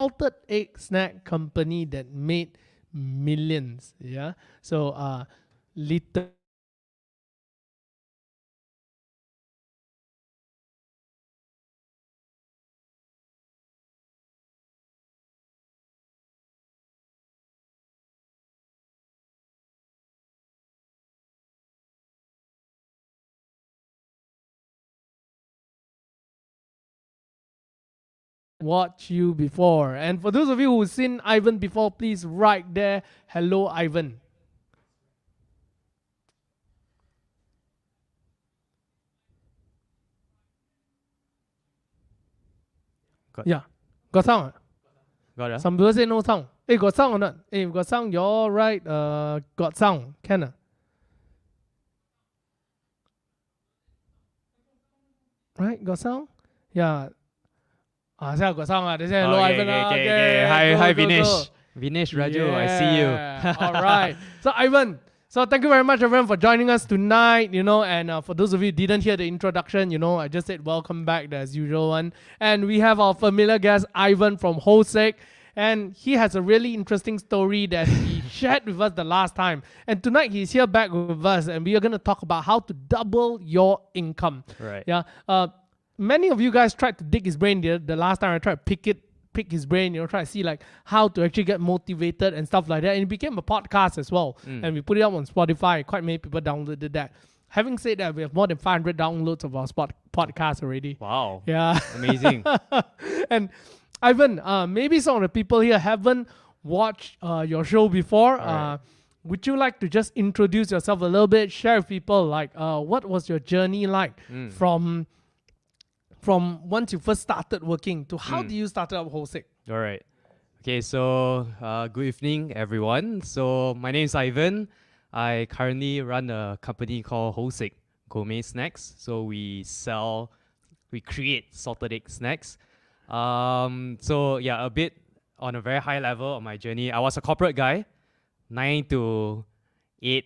salted egg snack company that made millions. Yeah. So little watch you before. And for those of you who've seen Ivan before, please write there, hello Ivan. Yeah. Got sound? Got it. Some people say no sound. Hey, got sound or not? Hey, got sound, you're right. Got sound. Can right? Got sound? Yeah. Say got sound. They say hello Ivan. Okay. Hi, Vinesh. Vinesh, Raju, I see you. All right. So Ivan, so thank you very much everyone for joining us tonight, and for those of you who didn't hear the introduction, I just said welcome back as usual one. And we have our familiar guest, Ivan from Hou Sek, and he has a really interesting story that he shared with us the last time. And tonight he's here back with us, and we are going to talk about how to double your income. Right. Yeah. Many of you guys tried to dig his brain the last time. I tried to pick his brain, try to see like how to actually get motivated and stuff like that. And it became a podcast as well. And we put it up on Spotify. Quite many people downloaded that. Having said that, we have more than 500 downloads of our podcast already. Wow. Yeah. Amazing. And Ivan, maybe some of the people here haven't watched your show before. Right. Would you like to just introduce yourself a little bit, share with people like what was your journey like from once you first started working to how do you start up Hou Sek? All right. Okay, so good evening, everyone. So my name is Ivan. I currently run a company called Hou Sek Gourmet Snacks. So we create salted egg snacks. So yeah, a bit on a very high level of my journey. I was a corporate guy, 9 to 8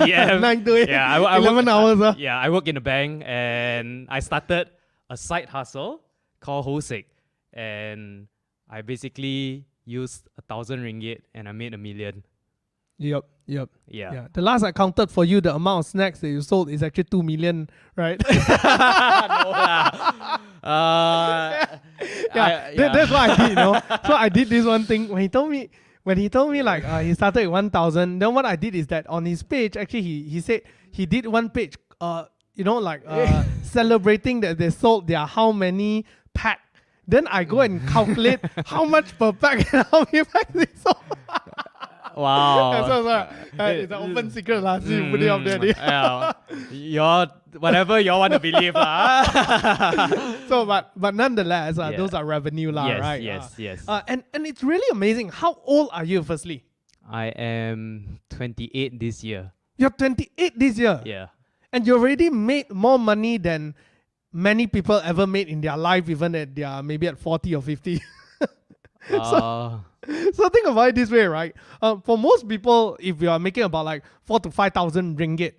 p.m. 9 to 8, Yeah, I 11 hours. Yeah, I work in a bank, and I started a side hustle called Hou Sek, and I basically used 1,000 ringgit and I made 1 million. Yep. Yeah. The last I counted for you, the amount of snacks that you sold is actually 2 million, right? That's what I did, So I did this one thing when he told me like he started with 1,000. Then what I did is that on his page, actually he said he did one page, celebrating that they sold their how many pack. Then I go and calculate how much per pack and how many packs they sold. Wow. It's an open secret, so you put it up there. Whatever you want to believe. So, but nonetheless, those are revenue, right? Yes. And it's really amazing. How old are you, firstly? I am 28 this year. You're 28 this year? Yeah. And you already made more money than many people ever made in their life, even at their maybe at 40 or 50. So think about it this way, right? For most people, if you are making about like 4,000 to 5,000 ringgit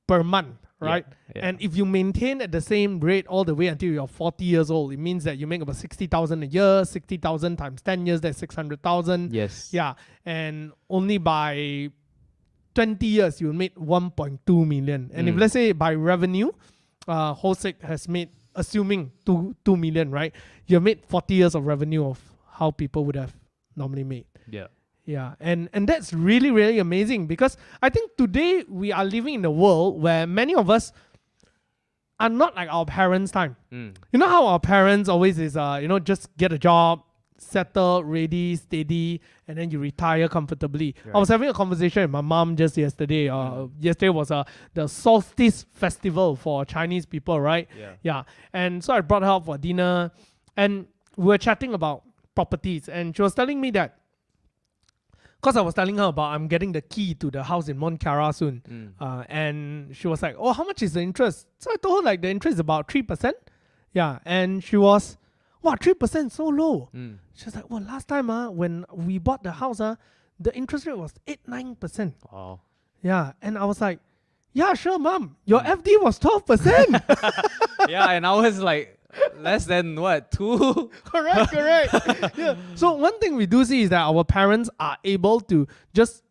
per month, right? Yeah. And if you maintain at the same rate all the way until you're 40 years old, it means that you make about 60,000 a year. 60,000 times 10 years, that's 600,000. Yes. Yeah. And only by 20 years, you will make 1.2 million. And if let's say by revenue, Hou Sek has made, assuming 2 million, right? You have made 40 years of revenue of how people would have normally made. Yeah. Yeah, and that's really, really amazing, because I think today we are living in a world where many of us are not like our parents' time. You know how our parents always is, just get a job, settle, ready, steady, and then you retire comfortably. Right. I was having a conversation with my mom just yesterday. Yesterday was the solstice festival for Chinese people, right? Yeah. And so I brought her out for dinner, and we were chatting about properties, and she was telling me that, because I was telling her about I'm getting the key to the house in Mont Cara soon. And she was like, oh, how much is the interest? So I told her like the interest is about 3%. Yeah. And she was, wow, 3% so low. She was like, well, last time when we bought the house, the interest rate was 8-9%. Wow. Yeah. And I was like, yeah, sure, mom. Your FD was 12%. Yeah, and I was like, less than what, 2? Correct. Yeah. So one thing we do see is that our parents are able to just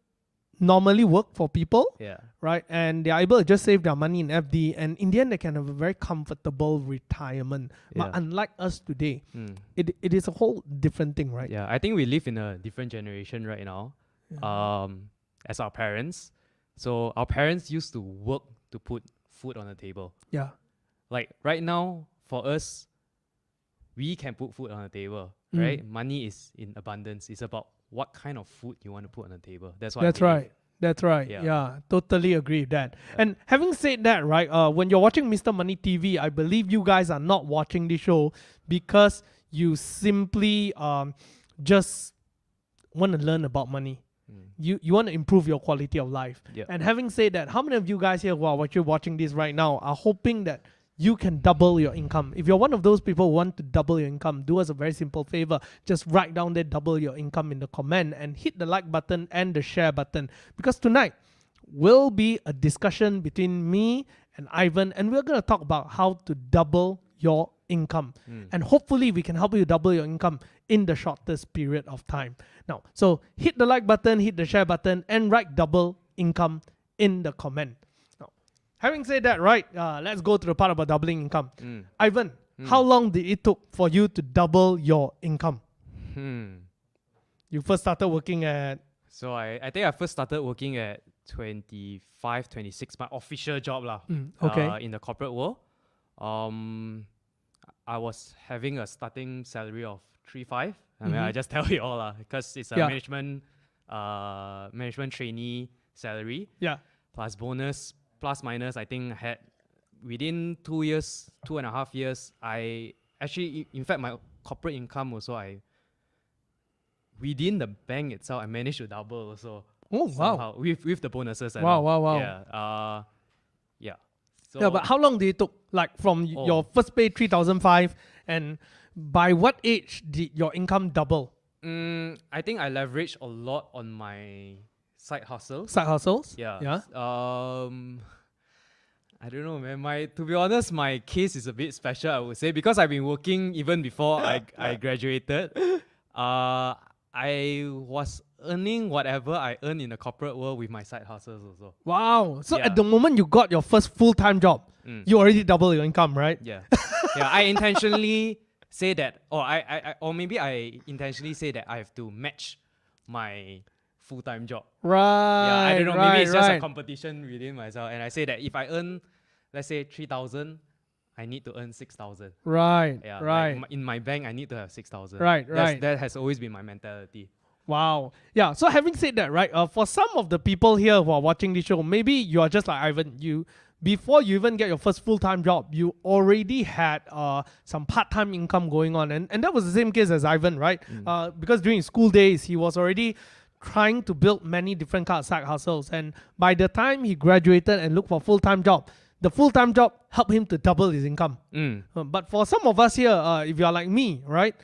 normally work for people, Yeah. right? And they are able to just save their money in FD, and in the end, they can have a very comfortable retirement. But Yeah. unlike us today, Mm. it is a whole different thing, right? Yeah, I think we live in a different generation right now. As our parents. So our parents used to work to put food on the table. Yeah. Like right now, for us, we can put food on the table, right? Money is in abundance. It's about what kind of food you want to put on the table. That's what I That's believe. right. That's right. Yeah. Yeah, totally agree with that. And having said that, right, when you're watching Mr. Money TV, I believe you guys are not watching the show because you simply just want to learn about money. You want to improve your quality of life. Yeah. And having said that, how many of you guys here who are watching this right now are hoping that you can double your income? If you're one of those people who want to double your income, do us a very simple favor. Just write down there double your income in the comment and hit the like button and the share button. Because tonight will be a discussion between me and Ivan, and we're going to talk about how to double your income. And hopefully we can help you double your income in the shortest period of time. Now, so hit the like button, hit the share button, and write double income in the comment. Having said that, right, let's go to the part about doubling income. Ivan, how long did it took for you to double your income? You first started working at... So I think I first started working at 25, 26, my official job lah. Okay. In the corporate world. I was having a starting salary of 3.5. I mean, I just tell you all lah, because it's a management trainee salary. Yeah. Plus bonus, plus minus, I think I had within 2 years, 2.5 years, I actually, in fact, my corporate income also, within the bank itself, I managed to double also. Oh, somehow, wow. with the bonuses. And Wow. Yeah. Yeah. So Yeah, but how long did it took? Like from your first pay 3,500, and by what age did your income double? I think I leveraged a lot on my side hustles. Side hustles? Yeah. Yeah. I don't know, man. To be honest, my case is a bit special, I would say, because I've been working even before I graduated. I was earning whatever I earn in the corporate world with my side hustles also. Wow. So at the moment you got your first full-time job, you already double your income, right? Yeah. Yeah. I intentionally say that, or maybe I intentionally say that I have to match my full-time job. Right. Yeah, I don't know. Maybe it's just a right. competition within myself. And I say that if I earn, let's say 3,000, I need to earn 6,000. Right. Yeah, Right. Like in my bank, I need to have 6,000. Right. Right. That has always been my mentality. Wow. Yeah. So having said that, right, for some of the people here who are watching this show, maybe you are just like Ivan. Before you even get your first full-time job, you already had some part-time income going on. And that was the same case as Ivan, right? Because during his school days, he was already trying to build many different kind of side hustles. And by the time he graduated and looked for a full-time job, the full-time job helped him to double his income. But for some of us here, if you're like me, right?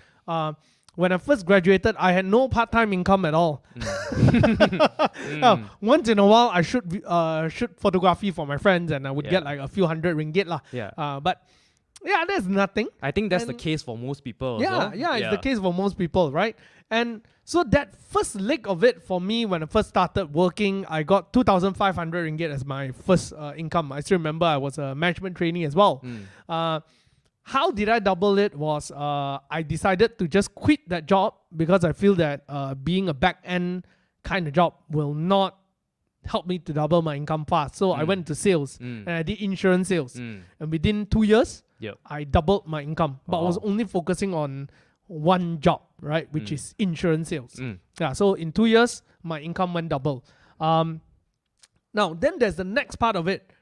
When I first graduated, I had no part-time income at all. Once in a while, I shoot photography for my friends, and I would get like a few hundred ringgit lah. Yeah. But yeah, that's nothing. I think that's the case for most people. Yeah, it's the case for most people, right? And so that first leg of it for me, when I first started working, I got 2,500 ringgit as my first income. I still remember I was a management trainee as well. How did I double it was I decided to just quit that job because I feel that being a back-end kind of job will not help me to double my income fast. So I went to sales and I did insurance sales. And within 2 years, I doubled my income. But I was only focusing on one job, right? Which is insurance sales. Yeah. So in 2 years, my income went double. Now, then there's the next part of it.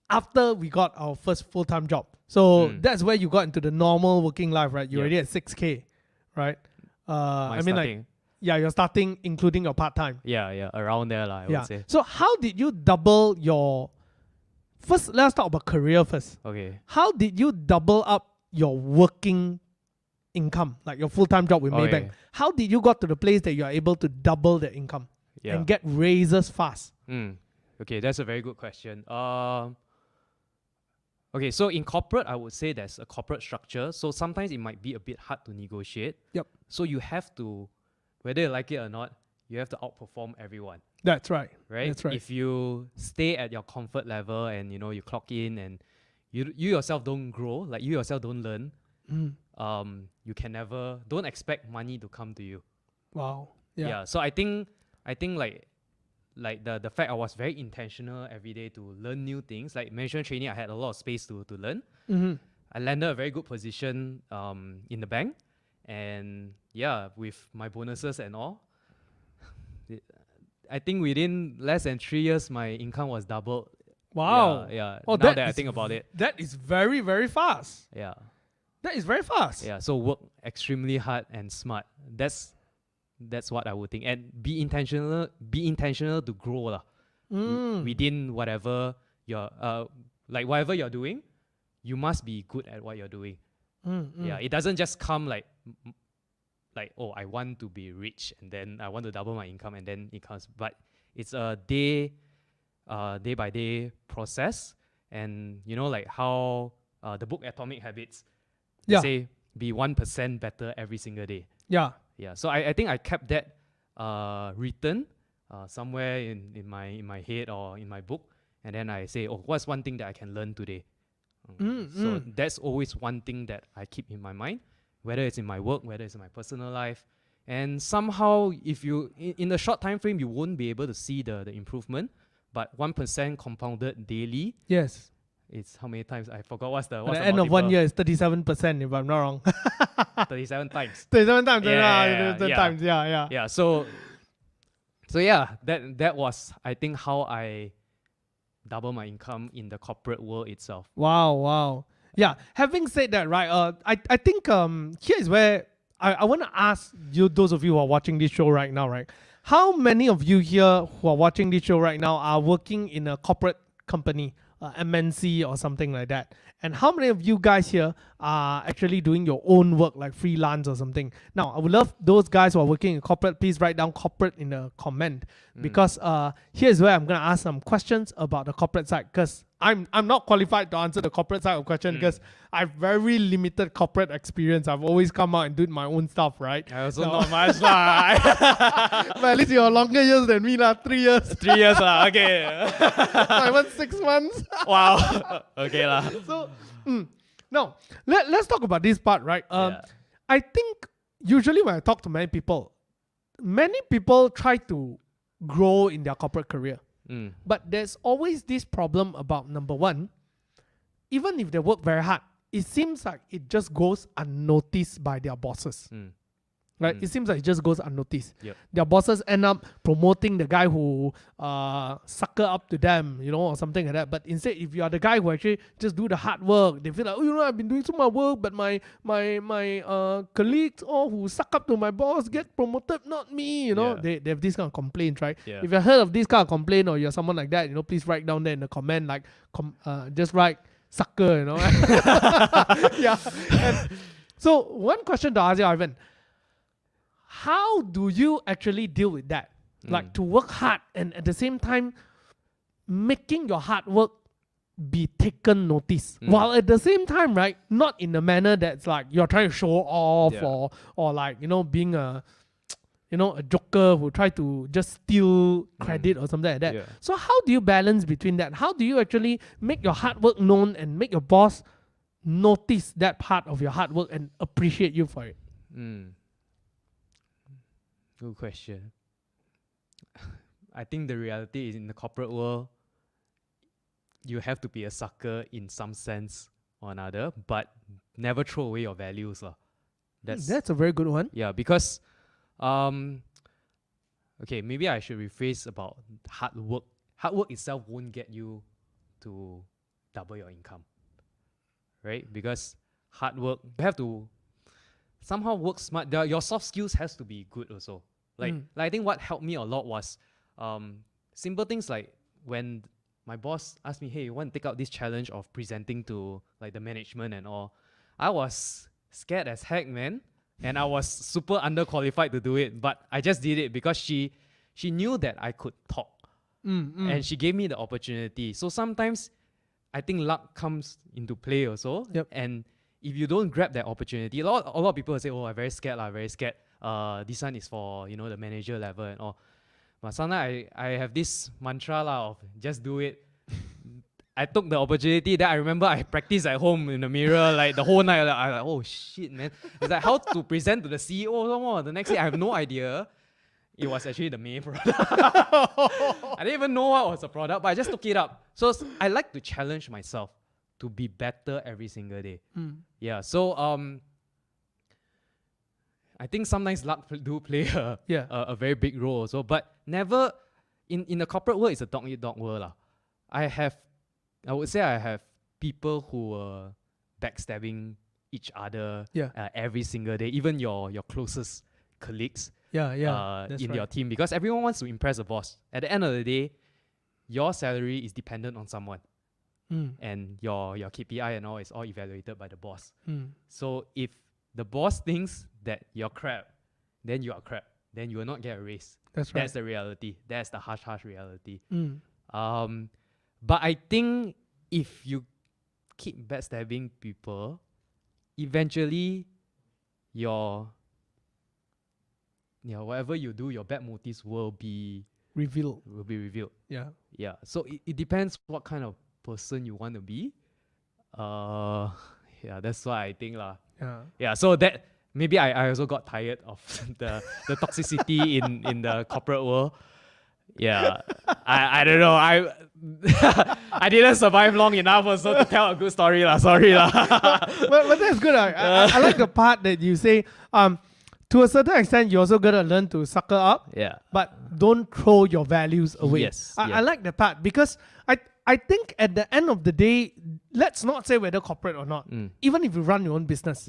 After we got our first full-time job. So that's where you got into the normal working life, right? You're already at 6K, right? I mean, like, yeah, you're starting including your part-time. Yeah, around there, I would say. So how did you double your... First, let's talk about career first. Okay. How did you double up your working income, like your full-time job with Maybank? How did you got to the place that you are able to double the income and get raises fast? Okay, that's a very good question. Okay, so in corporate, I would say there's a corporate structure. So sometimes it might be a bit hard to negotiate. Yep. So you have to, whether you like it or not, you have to outperform everyone. That's right. Right? That's right. If you stay at your comfort level and you clock in and you yourself don't grow, like you yourself don't learn, you can never, don't expect money to come to you. Wow. Yeah. So I think like the fact I was very intentional every day to learn new things. Like management training, I had a lot of space to learn. I landed a very good position in the bank, and with my bonuses and all, I think within less than 3 years, my income was doubled. Wow. Yeah. Oh, now that I think about it. That is very, very fast. Yeah. That is very fast. Yeah. So work extremely hard and smart. That's what I would think. And be intentional to grow lah. Within whatever whatever you're doing, you must be good at what you're doing. Yeah. It doesn't just come like, oh, I want to be rich and then I want to double my income and then it comes. But it's a day by day process. And like how the book Atomic Habits, they say be 1% better every single day. Yeah. Yeah. So I think I kept that written somewhere in my head or in my book. And then I say, oh, what's one thing that I can learn today? So that's always one thing that I keep in my mind, whether it's in my work, whether it's in my personal life. And somehow, if you, in the short time frame, you won't be able to see the improvement, but 1% compounded daily. Yes. It's how many times? I forgot what's the At the end of 1 year, it's 37%, if I'm not wrong. 37 times. 37 times. Yeah. Yeah. Yeah. So yeah, that was, I think, how I double my income in the corporate world itself. Wow. Yeah. Having said that, right? I think here is where I want to ask you, those of you who are watching this show right now, right? How many of you here who are watching this show right now are working in a corporate company, MNC or something like that? And how many of you guys here are actually doing your own work, like freelance or something? Now, I would love those guys who are working in corporate, please write down corporate in the comment, because here's where I'm going to ask some questions about the corporate side, because I'm not qualified to answer the corporate side of question because I have very limited corporate experience. I've always come out and do my own stuff, right? I also not much lah. But at least you're longer years than me, 3 years. 3 years lah. Okay. I went 6 months. Wow. Okay lah. So, now let's talk about this part, right? I think usually when I talk to many people try to grow in their corporate career. But there's always this problem about, number one, even if they work very hard, it seems like it just goes unnoticed by their bosses. Right? It seems like it just goes unnoticed. Yep. Their bosses end up promoting the guy who sucker up to them, or something like that. But instead, if you are the guy who actually just do the hard work, they feel like, I've been doing so much work, but my colleagues who suck up to my boss get promoted, not me. They have this kind of complaints, right? Yeah. If you've heard of this kind of complaint or you're someone like that, please write down there in the comment, like just write sucker, Yeah. And so one question to ask you, Ivan. How do you actually deal with that? Like to work hard and at the same time making your hard work be taken notice, while at the same time, right, not in a manner that's like you're trying to show off or like being a joker who try to just steal credit or something like that. Yeah. So how do you balance between that? How do you actually make your hard work known and make your boss notice that part of your hard work and appreciate you for it? Good question. I think the reality is in the corporate world, you have to be a sucker in some sense or another, but never throw away your values. That's a very good one. Yeah, because maybe I should rephrase about hard work. Hard work itself won't get you to double your income, right? Because hard work, you have to somehow work smart. Your soft skills has to be good also. Like I think what helped me a lot was simple things like when my boss asked me, hey, you want to take out this challenge of presenting to like the management and all. I was scared as heck, man. And I was super underqualified to do it. But I just did it because she knew that I could talk. And she gave me the opportunity. So sometimes I think luck comes into play also. Yep. And if you don't grab that opportunity, a lot of people will say, "Oh, I'm very scared, very scared. This one is for the manager level and all." But sometimes I have this mantra of just do it. I took the opportunity. That I remember I practiced at home in the mirror like the whole night. I like, oh shit, man! It's like how to present to the CEO some more. The next day I have no idea. It was actually the main product. I didn't even know what was the product, but I just took it up. So I like to challenge myself to be better every single day. Yeah. So I think sometimes luck do play a very big role also, but never in the corporate world. It's a dog eat dog world. I would say I have people who are backstabbing each other every single day, even your closest colleagues in your team, because everyone wants to impress the boss. At the end of the day, your salary is dependent on someone. And your KPI and all is all evaluated by the boss. So if the boss thinks that you're crap, then you are crap. Then you will not get a raise. That's the reality. That's the harsh reality. But I think if you keep backstabbing people, eventually whatever you do, your bad motives will be revealed. Yeah. So it depends what kind of person you want to be. That's what I think lah. Yeah. So that maybe I also got tired of the toxicity in the corporate world. Yeah, I don't know. I didn't survive long enough also to tell a good story lah. Sorry lah. but that's good. I like the part that you say. To a certain extent, you also gotta learn to sucker up. Yeah. But don't throw your values away. Yes. I like the part because I think at the end of the day, let's not say whether corporate or not. Even if you run your own business,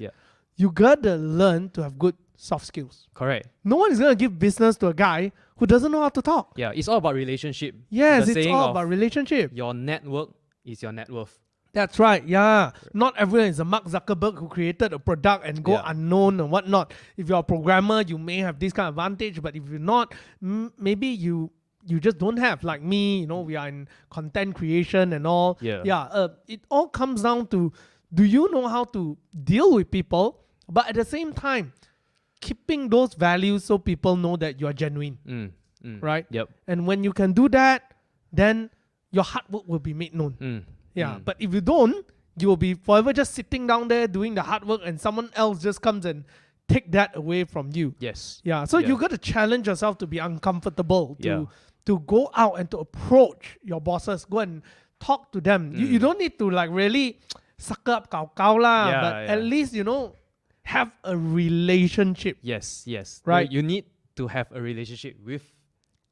you gotta learn to have good soft skills. Correct. No one is gonna give business to a guy who doesn't know how to talk. Yeah, it's all about relationship. Yes, it's all about relationship. Your network is your net worth. That's right, yeah. Not everyone is a Mark Zuckerberg who created a product and go unknown and whatnot. If you're a programmer, you may have this kind of advantage, but if you're not, maybe you just don't have. Like me, we are in content creation and all. It all comes down to, do you know how to deal with people, but at the same time, keeping those values so people know that you are genuine, right? Yep. And when you can do that, then your hard work will be made known. But if you don't, you will be forever just sitting down there doing the hard work, and someone else just comes and take that away from you. Yes. So you got to challenge yourself to be uncomfortable, to go out and to approach your bosses, go and talk to them. You don't need to like really suck up kau lah, but at least have a relationship. Yes. Right. You need to have a relationship with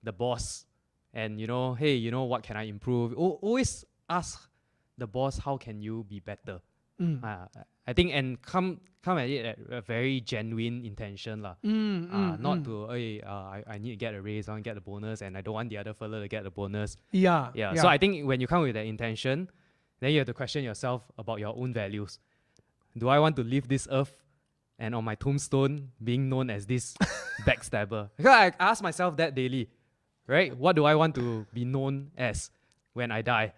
the boss, and hey, what can I improve? Always ask the boss, how can you be better? I think, and come at it at a very genuine intention lah. Not to I need to get a raise, I want to get a bonus, and I don't want the other fella to get the bonus. So I think when you come with that intention, then you have to question yourself about your own values. Do I want to leave this earth and on my tombstone being known as this backstabber? Because I ask myself that daily, right? What do I want to be known as when I die?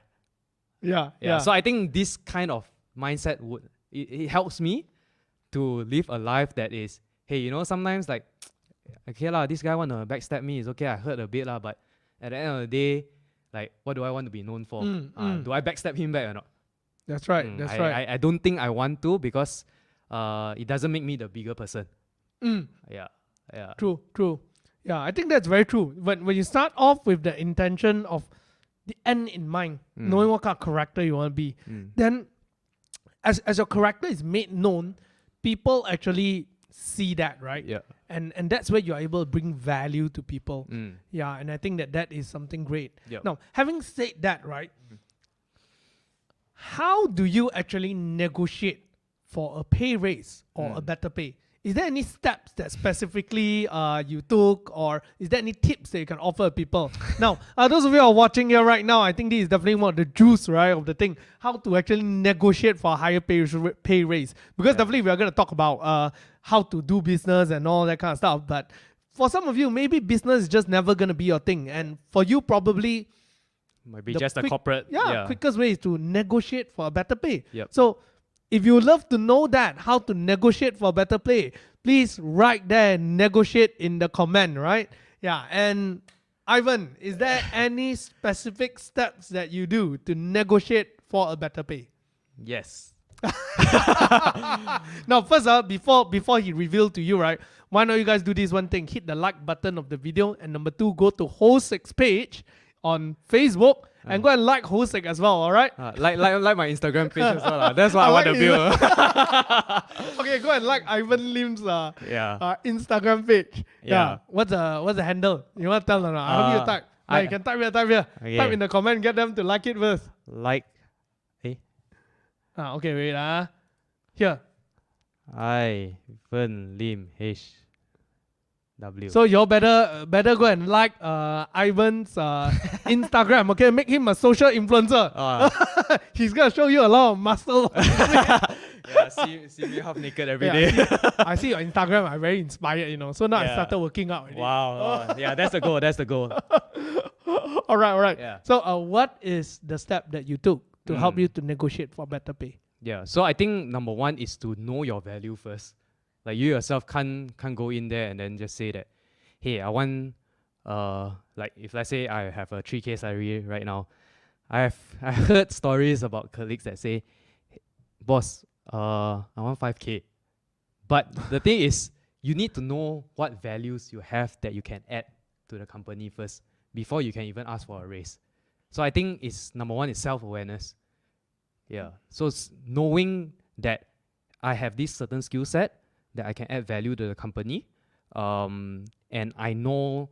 So I think this kind of mindset it helps me to live a life that is, hey, sometimes like, okay lah, this guy want to backstab me, it's okay, I hurt a bit lah, but at the end of the day, like, what do I want to be known for? Do I backstab him back or not? That's right. I don't think I want to, because it doesn't make me the bigger person. True. Yeah, I think that's very true. When you start off with the intention of the end in mind, knowing what kind of character you want to be, then as your character is made known, people actually see that, right? And that's where you're able to bring value to people. And I think that is something great. Now, having said that, right, how do you actually negotiate for a pay raise or a better pay? Is there any steps that specifically you took, or is there any tips that you can offer people? Now, those of you who are watching here right now, I think this is definitely one of the juice, right, of the thing, how to actually negotiate for a higher pay raise. Because definitely we are going to talk about how to do business and all that kind of stuff. But for some of you, maybe business is just never going to be your thing. And for you, probably Might be the just a corporate. quickest way is to negotiate for a better pay. Yep. So if you love to know that, how to negotiate for a better pay, please write there, negotiate in the comment, right? Yeah. And Ivan, is there any specific steps that you do to negotiate for a better pay? Yes. Now, first, before he revealed to you, right? Why don't you guys do this one thing? Hit the like button of the video, and number 2, go to Hou Sek's page on Facebook and go and like Hou Sek as well. All right? Like my Instagram page as well. That's what I want to build. Okay, go and like Ivan Lim's Yeah. Instagram page. Yeah. What's the handle? You want to tell them? I hope you type. You can type here. Okay. Type in the comment. Get them to like it first. Like. Okay, wait. Here. Ivan Lim HW. So you all better go and like Ivan's Instagram. Okay, make him a social influencer. He's gonna show you a lot of muscle. Yeah, see me half naked every day. I see your Instagram. I'm very inspired. So now I started working out already. Wow. Yeah, that's the goal. All right. Yeah. So what is the step that you took to help you to negotiate for better pay? Yeah. So I think number 1 is to know your value first. Like you yourself can't go in there and then just say that, hey, I want like if let's say I have a 3K salary right now, I heard stories about colleagues that say, boss, I want 5K. But the thing is, you need to know what values you have that you can add to the company first before you can even ask for a raise. So I think number 1 is self-awareness. Yeah. So knowing that I have this certain skill set that I can add value to the company, and I know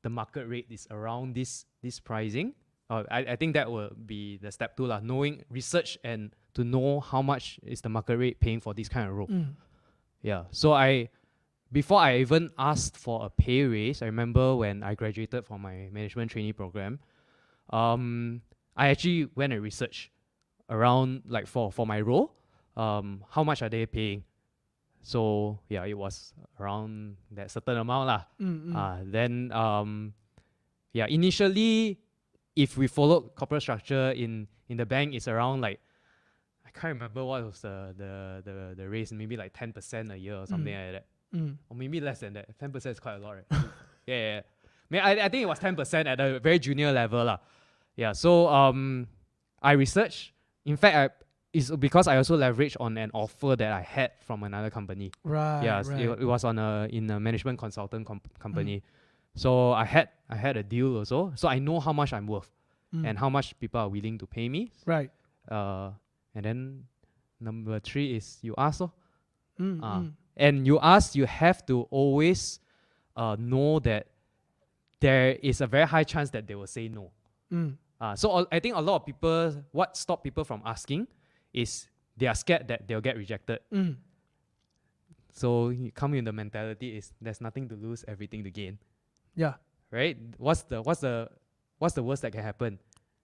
the market rate is around this pricing. I think that will be the step 2 lah. Knowing research and to know how much is the market rate paying for this kind of role. Yeah. So before I even asked for a pay raise, I remember when I graduated from my management trainee program, I actually went and researched around like for my role, how much are they paying? So yeah, it was around that certain amount lah. Then initially, if we followed corporate structure in the bank, it's around like, I can't remember what was the raise, maybe like 10% a year or something like that. Or maybe less than that. 10% is quite a lot, right? Yeah. I think it was 10% at a very junior level lah. Yeah. So I researched. In fact, it's because I also leveraged on an offer that I had from another company. Right. Yeah. It was in a management consultant company. So I had a deal also. So I know how much I'm worth and how much people are willing to pay me. Right. And then number 3 is you ask. And you ask, you have to always know that there is a very high chance that they will say no. So I think a lot of people, what stop people from asking is they are scared that they'll get rejected. So you come in the mentality is there's nothing to lose, everything to gain. Yeah. Right? What's the worst that can happen?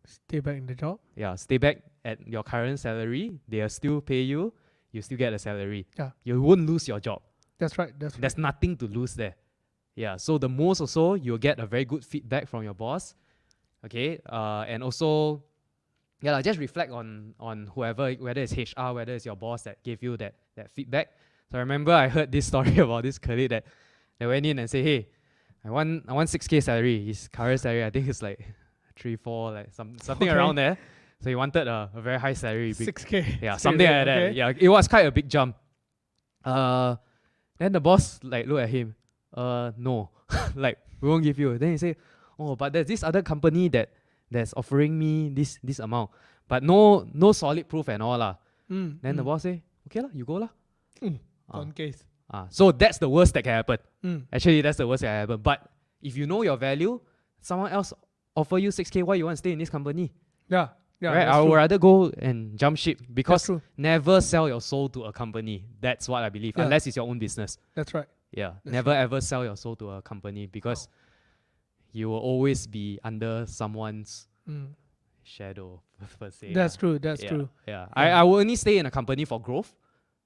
Stay back in the job. Yeah, stay back at your current salary. They'll still pay you. You still get a salary. Yeah. You won't lose your job. That's right. There's nothing to lose there. Yeah. So the most also, you'll get a very good feedback from your boss. Okay. And also, just reflect on whoever, whether it's HR, whether it's your boss that gave you that feedback. So I remember I heard this story about this colleague that went in and said, hey, I want 6K salary. His current salary, I think it's like 3, 4, like something around there. So he wanted a very high salary. 6K. Yeah, something like that. Yeah, it was quite a big jump. Then the boss like look at him. No, like we won't give you. Then he say, oh, but there's this other company that's offering me this amount, but no solid proof and all lah. Then the boss say, okay lah, you go lah. On case. So that's the worst that can happen. Actually, that's the worst that can happen. But if you know your value, someone else offer you 6K, why you want to stay in this company? Yeah. Right? I would rather go and jump ship because never sell your soul to a company. That's what I believe, unless it's your own business. That's right. Yeah. Never ever sell your soul to a company because you will always be under someone's shadow, per se. That's true. That's true. Yeah. I will only stay in a company for growth,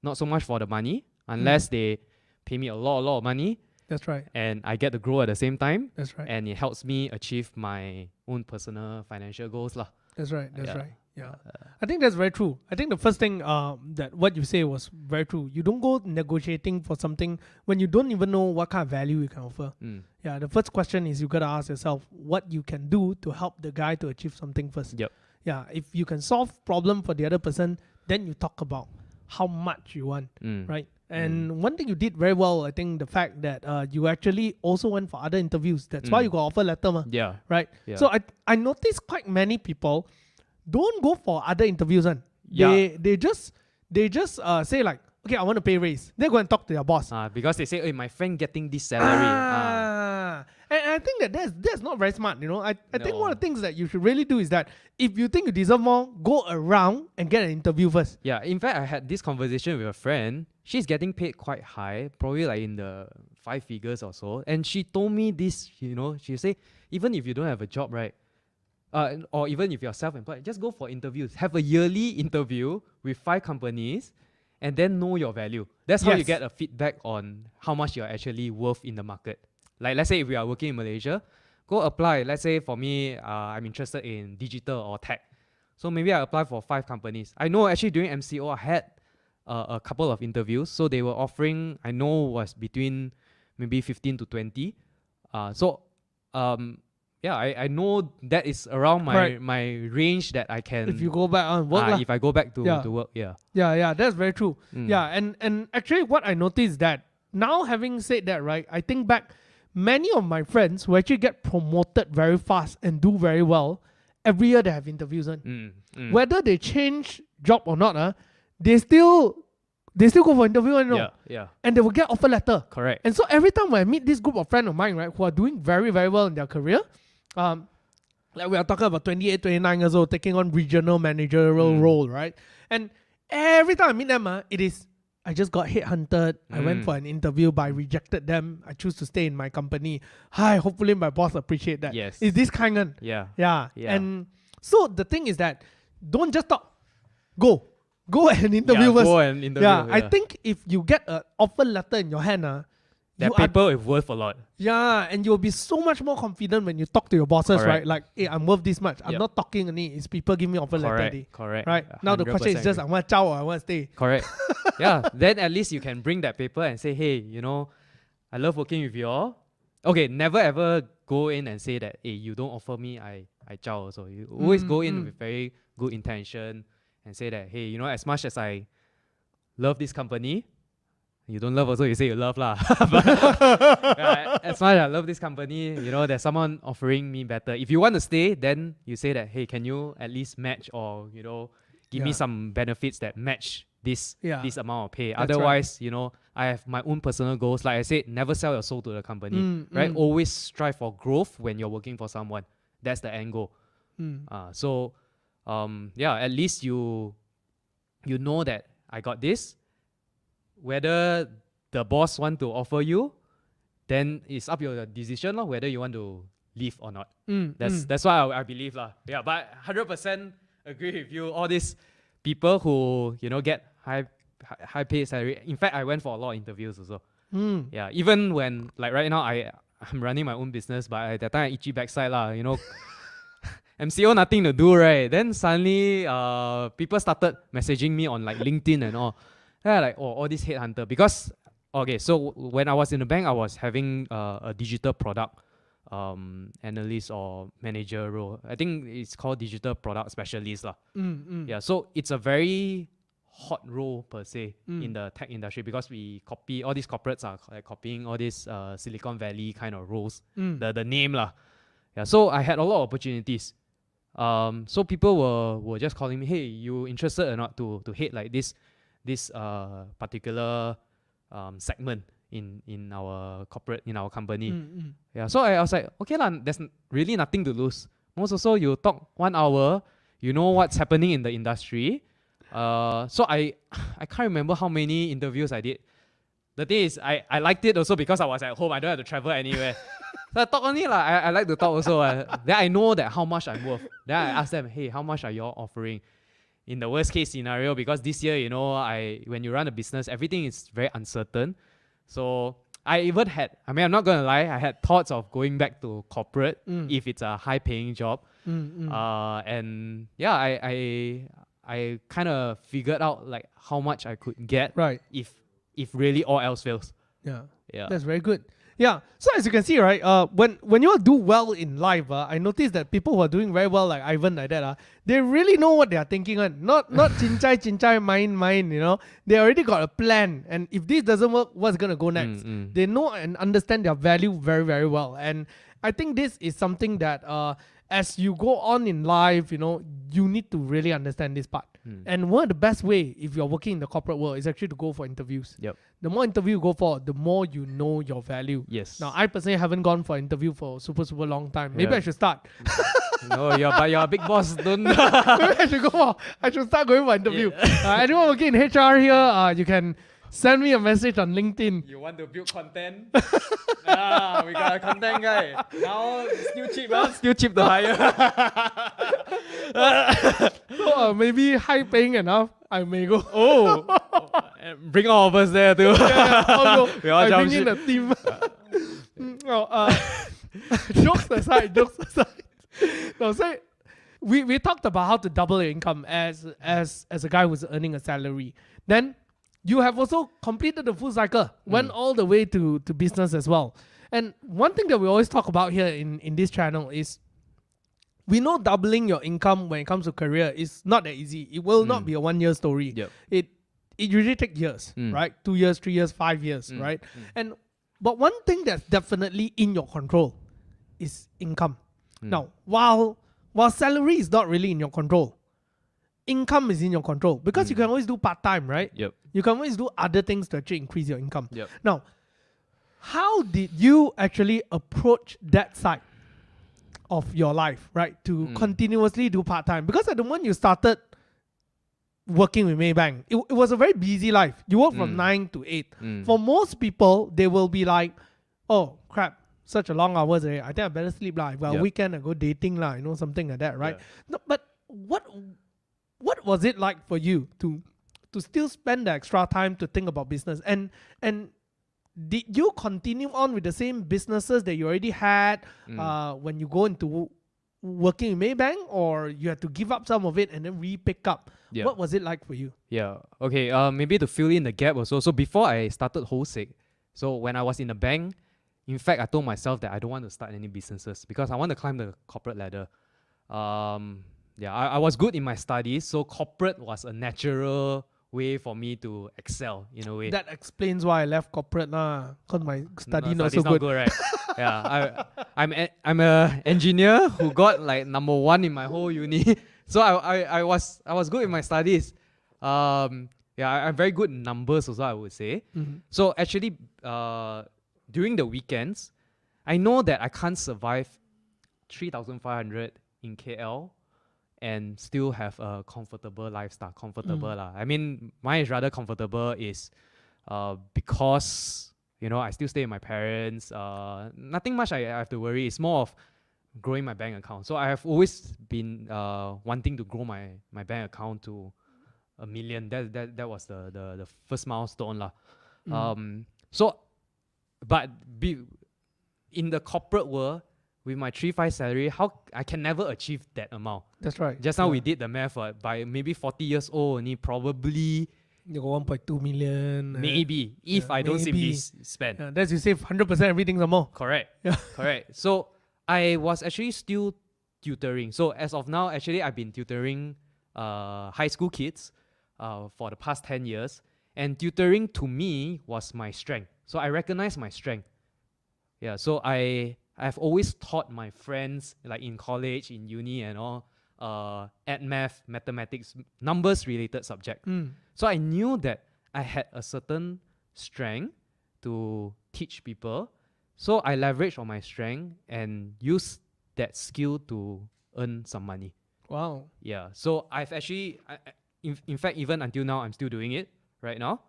not so much for the money, unless they pay me a lot of money. That's right. and I get to grow at the same time, That's right. and it helps me achieve my own personal financial goals lah. That's right. That's Yeah. right. Yeah. I think that's very true. I think the first thing that what you say was very true. You don't go negotiating for something when you don't even know what kind of value you can offer. Yeah, the first question is you gotta ask yourself what you can do to help the guy to achieve something first. Yep. Yeah, if you can solve problem for the other person, then you talk about how much you want, right? And one thing you did very well, I think the fact that you actually also went for other interviews. That's why you got offer letter, Yeah. right? Yeah. So I noticed quite many people don't go for other interviews. Yeah. They just say like, okay, I want to pay raise. They go and talk to their boss. Because they say, hey, my friend getting this salary. And I think that's not very smart, you know. I think No. one of the things that you should really do is that if you think you deserve more, go around and get an interview first. Yeah, in fact, I had this conversation with a friend. She's getting paid quite high, probably like in the 5 figures or so. And she told me this, you know, she say, even if you don't have a job, right? Or even if you're self-employed, just go for interviews. Have a yearly interview with 5 companies and then know your value. That's how you Yes. get a feedback on how much you're actually worth in the market. Like, let's say if we are working in Malaysia, go apply. Let's say for me, I'm interested in digital or tech. So maybe I apply for 5 companies. I know actually during MCO, I had a couple of interviews. So they were offering, I know was between maybe 15 to 20. Yeah, I know that is around my range that I can. If you go back on work, if I go back to work, yeah. Yeah, that's very true. Yeah, and actually what I noticed that now having said that, right, I think back, many of my friends who actually get promoted very fast and do very well, every year they have interviews. Whether they change job or not, they still go for interview, you know? Yeah. And they will get offer letter. Correct. And so every time when I meet this group of friends of mine, right, who are doing very, very well in their career, like we are talking about 28, 29 years old, taking on regional managerial role, right? And every time I meet them, it is, I just got headhunted. I went for an interview, but I rejected them. I choose to stay in my company. Hi, hopefully my boss appreciate that. Yes. It's this kind of. Yeah. Yeah. And so the thing is that don't just talk. Go and interview first. Go and interview. Yeah, I think if you get an offer letter in your hand, that paper is worth a lot. Yeah, and you'll be so much more confident when you talk to your bosses, Correct. right? Like, hey, I'm worth this much. I'm not talking only. It's people give me offer letter. Correct. Right? Now the question is just, I want to chow or I want to stay. Correct. Yeah, then at least you can bring that paper and say, hey, you know, I love working with you all. Okay, never ever go in and say that, hey, you don't offer me, I chow also. You always go in with very good intention and say that, hey, you know, as much as I love this company, you don't love also, you say you love lah. But, as much as I love this company, you know, there's someone offering me better. If you want to stay, then you say that, hey, can you at least match or, you know, give me some benefits that match this amount of pay. That's Otherwise, you know, I have my own personal goals. Like I said, never sell your soul to the company, right? Always strive for growth when you're working for someone. That's the end goal. At least you know that I got this. Whether the boss want to offer you, then it's up your decision whether you want to leave or not. That's why I believe lah. Yeah, but 100% agree with you. All these people who, you know, get high paid salary. In fact, I went for a lot of interviews also. Yeah, even when, like right now, I'm running my own business, but at that time I itchy backside lah, you know. MCO nothing to do, right? Then suddenly people started messaging me on like LinkedIn and all. Then I like, all these headhunter. Because, okay, so when I was in the bank, I was having a digital product analyst or manager role. I think it's called digital product specialist lah. Yeah, so it's a very hot role per se in the tech industry because we copy, all these corporates are like copying all these Silicon Valley kind of roles, the name lah. Yeah, so I had a lot of opportunities. So people were just calling me, hey, you interested or not to head like this particular segment in our corporate, in our company. Yeah, so I was like, okay lah, there's really nothing to lose. Most also, you talk 1 hour, you know what's happening in the industry. So I can't remember how many interviews I did. The thing is, I liked it also because I was at home. I don't have to travel anywhere. So I talk only lah. I like to talk also. Then I know that how much I'm worth. Then I ask them, hey, how much are you all offering? In the worst case scenario, because this year, you know, when you run a business, everything is very uncertain. So I even had, I mean, I'm not gonna lie, I had thoughts of going back to corporate if it's a high paying job. And yeah, I kind of figured out like how much I could get Right. if really all else fails. Yeah. Yeah. That's very good. Yeah. So as you can see, right, when you all do well in life, I notice that people who are doing very well, like Ivan, like that, they really know what they are thinking on. Not chinchai, mind, you know. They already got a plan. And if this doesn't work, what's gonna go next? They know and understand their value very, very well. And I think this is something that as you go on in life, you know, you need to really understand this part. And one of the best way, if you're working in the corporate world, is actually to go for interviews. Yep. The more interview you go for, the more you know your value. Yes. Now, I personally haven't gone for interview for a super long time. Maybe Yeah. I should start. No, but you're a big boss. Don't. Maybe I should start going for interview. Anyone working in HR here, you can send me a message on LinkedIn. You want to build content? We got a content guy. Now still cheap, still cheap to hire. So maybe high paying enough, I may go. Bring all of us there too. I'll go. We all I jump bring in a team. Jokes aside. No, so we talked about how to double your income as a guy who's earning a salary. Then you have also completed the full cycle, went all the way to business as well. And one thing that we always talk about here in this channel is we know doubling your income when it comes to career is not that easy. It will not be a 1 year story. Yep. It usually takes years, right? 2 years, 3 years, 5 years, right? But one thing that's definitely in your control is income. Now, while salary is not really in your control, income is in your control because you can always do part-time, right? Yep. You can always do other things to actually increase your income. Yep. Now, how did you actually approach that side of your life, right? To continuously do part-time? Because at the moment you started working with Maybank, it was a very busy life. You work from 9 to 8. For most people, they will be like, oh, crap, such a long hours. I think I better sleep. Well, weekend I go dating, you know, something like that, right? Yeah. No, but what was it like for you to still spend the extra time to think about business? And did you continue on with the same businesses that you already had when you go into working in Maybank, or you had to give up some of it and then re-pick up? Yeah. What was it like for you? Yeah. Okay. Maybe to fill in the gap also. So before I started Hou Sek, so when I was in the bank, in fact, I told myself that I don't want to start any businesses because I want to climb the corporate ladder. I was good in my studies, so corporate was a natural way for me to excel in a way. That explains why I left corporate because my study not study's so good. right? Yeah, I'm a engineer who got like number 1 in my whole uni. So I was good in my studies. I'm very good in numbers also, I would say. So actually, during the weekends, I know that I can't survive 3,500 in KL and still have a comfortable lifestyle. I mean, mine is rather comfortable is because, you know, I still stay with my parents. Nothing much I have to worry. It's more of growing my bank account. So I have always been wanting to grow my bank account to 1 million. That was the first milestone lah. But in the corporate world, with my 3-5 salary, how I can never achieve that amount. That's right. Just now we did the math. By maybe 40 years old, only probably you got 1.2 million. Maybe if I don't simply spend. Yeah, that's you save 100% everything some more. Correct. Yeah. Correct. So I was actually still tutoring. So as of now, actually I've been tutoring high school kids for the past 10 years. And tutoring to me was my strength. So I recognize my strength. Yeah. So I've always taught my friends, like in college, in uni and all, at math, mathematics, numbers related subject. So I knew that I had a certain strength to teach people. So I leveraged on my strength and used that skill to earn some money. Wow. Yeah. So I've actually, in fact, even until now, I'm still doing it right now.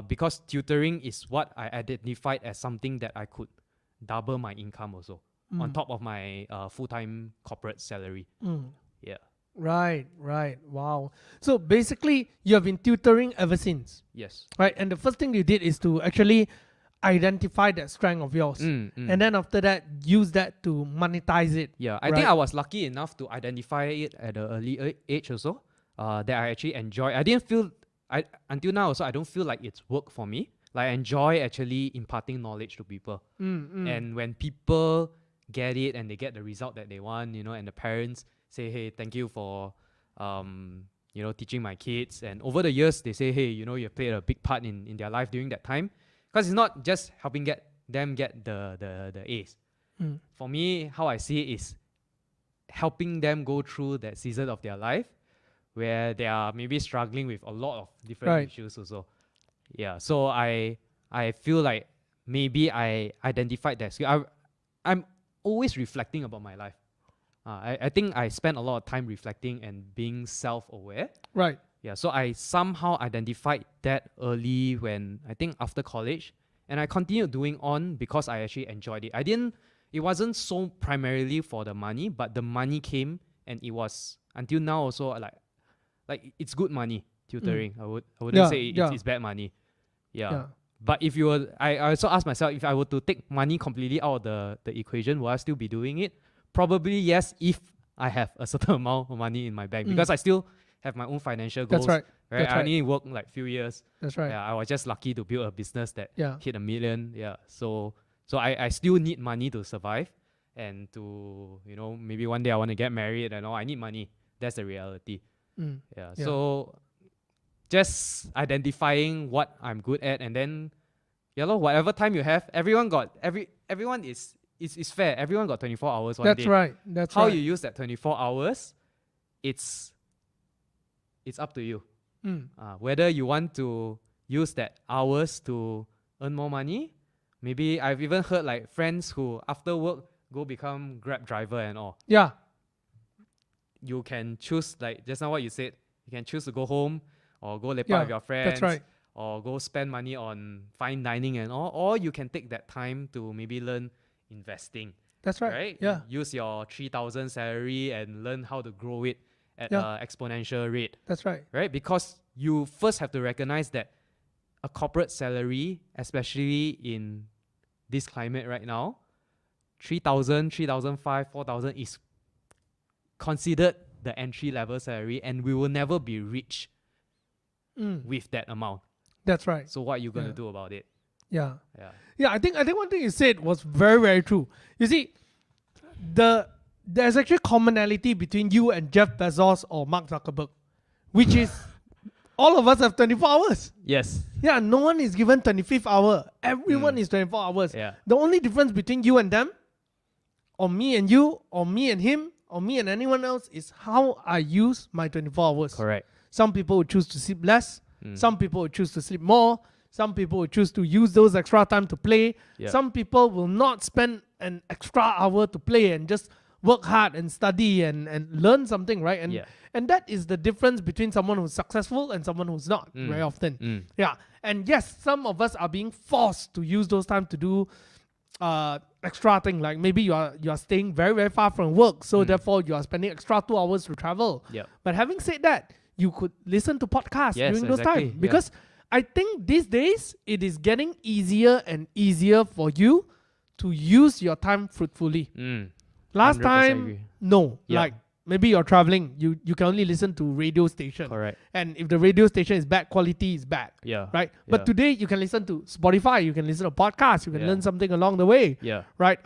Because tutoring is what I identified as something that I could double my income also on top of my full-time corporate salary. Yeah. Right. Wow. So basically, you have been tutoring ever since. Yes. Right. And the first thing you did is to actually identify that strength of yours. And then after that, use that to monetize it. Yeah, I think I was lucky enough to identify it at an early age also. That I actually enjoy. I didn't feel, until now also, I don't feel like it's work for me. Like I enjoy actually imparting knowledge to people. And when people get it and they get the result that they want, and the parents say, hey, thank you for, teaching my kids. And over the years, they say, hey, you played a big part in their life during that time. Because it's not just helping them get the A's. For me, how I see it is helping them go through that season of their life where they are maybe struggling with a lot of different issues also. Yeah, so I feel like maybe I identified that skill. I'm always reflecting about my life. I think I spend a lot of time reflecting and being self-aware. Right. Yeah, so I somehow identified that early when I think after college, and I continued doing on because I actually enjoyed it. It wasn't so primarily for the money, but the money came, and it was until now also like it's good money tutoring. I wouldn't say it's bad money. Yeah. But if you were, I also asked myself, if I were to take money completely out of the equation, will I still be doing it? Probably yes, if I have a certain amount of money in my bank, because I still have my own financial goals. That's right. I only worked like few years. That's right. Yeah, I was just lucky to build a business that hit 1 million. Yeah. So I still need money to survive, and to maybe one day I want to get married and all. I need money. That's the reality. Yeah. So just identifying what I'm good at, and then whatever time you have, everyone is fair. Everyone got 24 hours one day. That's right. That's how right. you use that 24 hours, it's up to you. Whether you want to use that hours to earn more money. Maybe I've even heard like friends who after work go become Grab driver and all. Yeah. You can choose, like just now what you said, you can choose to go home or go lepak with your friends. That's right. Or go spend money on fine dining and all. Or you can take that time to maybe learn investing. That's right. Right? Yeah. Use your 3,000 salary and learn how to grow it at an exponential rate. That's right. Right? Because you first have to recognize that a corporate salary, especially in this climate right now, 3,000, 3,500, 4,000 is considered the entry level salary, and we will never be rich with that amount. That's right. So what are you going to do about it? Yeah. I think one thing you said was very, very true. You see, there's actually commonality between you and Jeff Bezos or Mark Zuckerberg, which is all of us have 24 hours. Yes. Yeah, no one is given 25th hour. Everyone is 24 hours. Yeah. The only difference between you and them, or me and you, or me and him, or me and anyone else, is how I use my 24 hours. Correct. Some people would choose to sleep less. Some people would choose to sleep more. Some people would choose to use those extra time to play. Yep. Some people will not spend an extra hour to play and just work hard and study and learn something, right? And that is the difference between someone who's successful and someone who's not very often. Yeah. And yes, some of us are being forced to use those time to do extra thing. Like maybe you are staying very, very far from work, so therefore you are spending extra 2 hours to travel. Yep. But having said that, you could listen to podcasts during those exactly. times, because I think these days it is getting easier and easier for you to use your time fruitfully. Last time, agree. no. Yeah. Like maybe you're traveling, you can only listen to radio station. Correct. And if the radio station is bad, quality is bad. Yeah. Right? But today you can listen to Spotify, you can listen to podcasts, you can learn something along the way. Yeah. Right?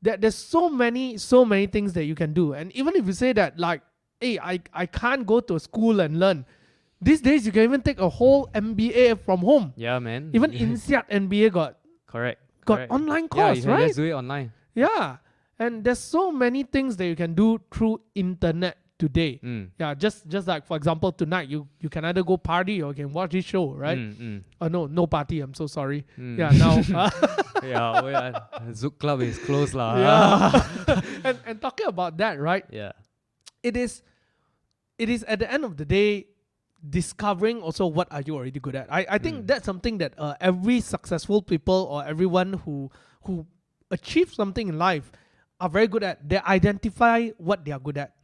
There's so many things that you can do. And even if you say that, like, hey, I can't go to a school and learn. These days you can even take a whole MBA from home. Yeah, man. Even INSEAD MBA got Correct. online course, you can right? just do it online. Yeah. And there's so many things that you can do through internet today. Yeah, just like for example tonight you can either go party or you can watch this show, right? No party, I'm so sorry. Yeah, now Zouk Club is closed lah. Yeah. and talking about that, right? Yeah. It is at the end of the day discovering also what are you already good at. I think that's something that every successful people or everyone who achieve something in life are very good at. They identify what they are good at.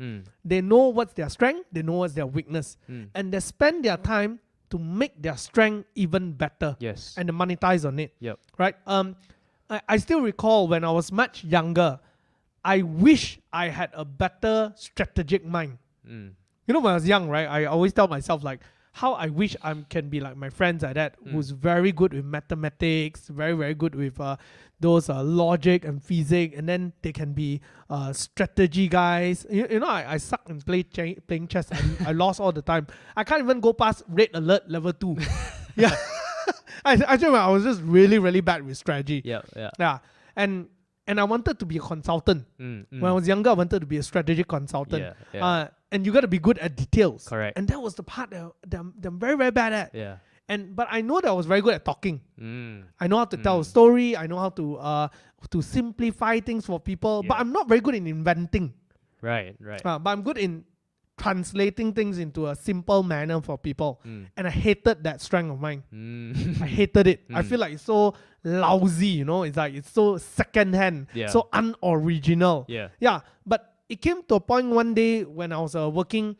They know what's their strength, they know what's their weakness, and they spend their time to to make their strength even better Yes. and to monetize on it. Yep. Right? I still recall when I was much younger, I wish I had a better strategic mind. Mm. You know, when I was young, right, I always tell myself, like, how I wish I can be like my friends like that, who's very good with mathematics, very, very good with those logic and physics, and then they can be strategy guys. You know, I suck in playing chess. I lost all the time. I can't even go past red alert level 2. Yeah. I was just really, really bad with strategy. Yeah. And I wanted to be a consultant. When I was younger, I wanted to be a strategic consultant. And you got to be good at details. Correct. And that was the part that I'm very, very bad at. Yeah. But I know that I was very good at talking. I know how to tell a story. I know how to simplify things for people. But I'm not very good in inventing. Right. But I'm good in translating things into a simple manner for people. And I hated that strength of mine. I hated it. I feel like it's so lousy, you know. It's like it's so secondhand, so unoriginal. Yeah. But it came to a point one day when I was working,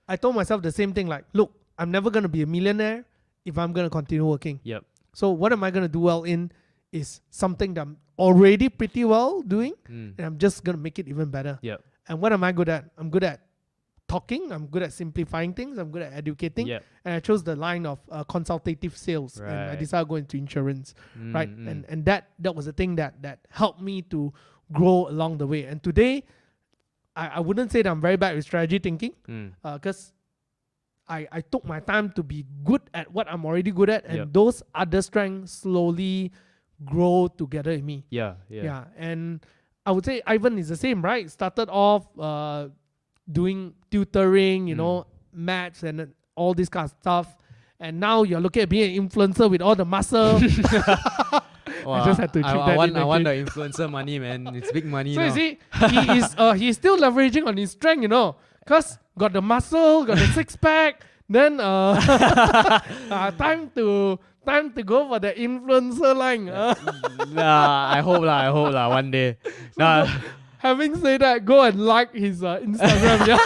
I told myself the same thing, like, look, I'm never going to be a millionaire if I'm going to continue working. So what am I going to do well in is something that I'm already pretty well doing, and I'm just going to make it even better. And what am I good at? I'm good at talking, I'm good at simplifying things, I'm good at educating, and I chose the line of consultative sales, and I decided to go into insurance, right? And that was the thing that helped me to grow along the way. And today, I wouldn't say that I'm very bad with strategy thinking, because I took my time to be good at what I'm already good at, and those other strengths slowly grow together in me. And I would say Ivan is the same, right? Started off doing tutoring, you know, maths and all this kind of stuff. And now you're looking at being an influencer with all the muscle. I just had to I want the influencer money, man. It's big money. So now. you see, he's still leveraging on his strength, you know, because got the muscle, got the six pack. Then time to go for the influencer line. I hope lah one day. Having said that, go and like his Instagram.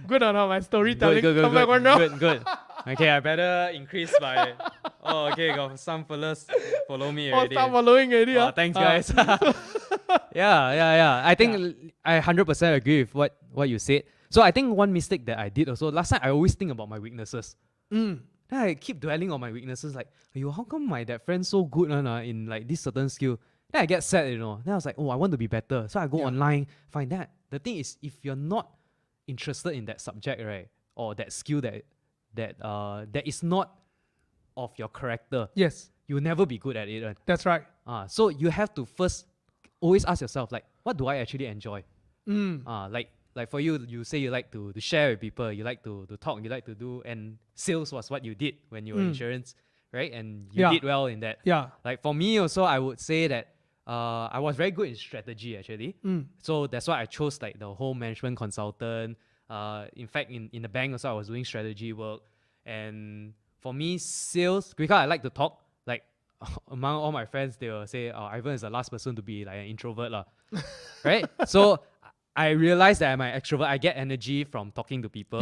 Good or not, my storytelling? Good. Okay, I better increase my. Oh, okay, got some fellas follow me already. Start following already. Thanks, guys. Yeah. I think I 100% agree with what you said. So I think one mistake that I did also, last time I always think about my weaknesses. Then I keep dwelling on my weaknesses, like, how come that friend so good in like this certain skill? Then I get sad, you know. Then I was like, I want to be better. So I go online, find that. The thing is, if you're not interested in that subject, right, or that skill that is not of your character, you'll never be good at it. Right? That's right. So you have to first always ask yourself, like, what do I actually enjoy? Like for you, you say you like to share with people, you like to talk, you like to do, and sales was what you did when you were insurance, right? And you did well in that. Like for me also, I would say that I was very good in strategy actually. So that's why I chose like the whole management consultant. In fact, in the bank also, I was doing strategy work. And for me, sales, because I like to talk, like among all my friends, they will say, Ivan is the last person to be like an introvert lah. Right? So I realized that I'm an extrovert. I get energy from talking to people.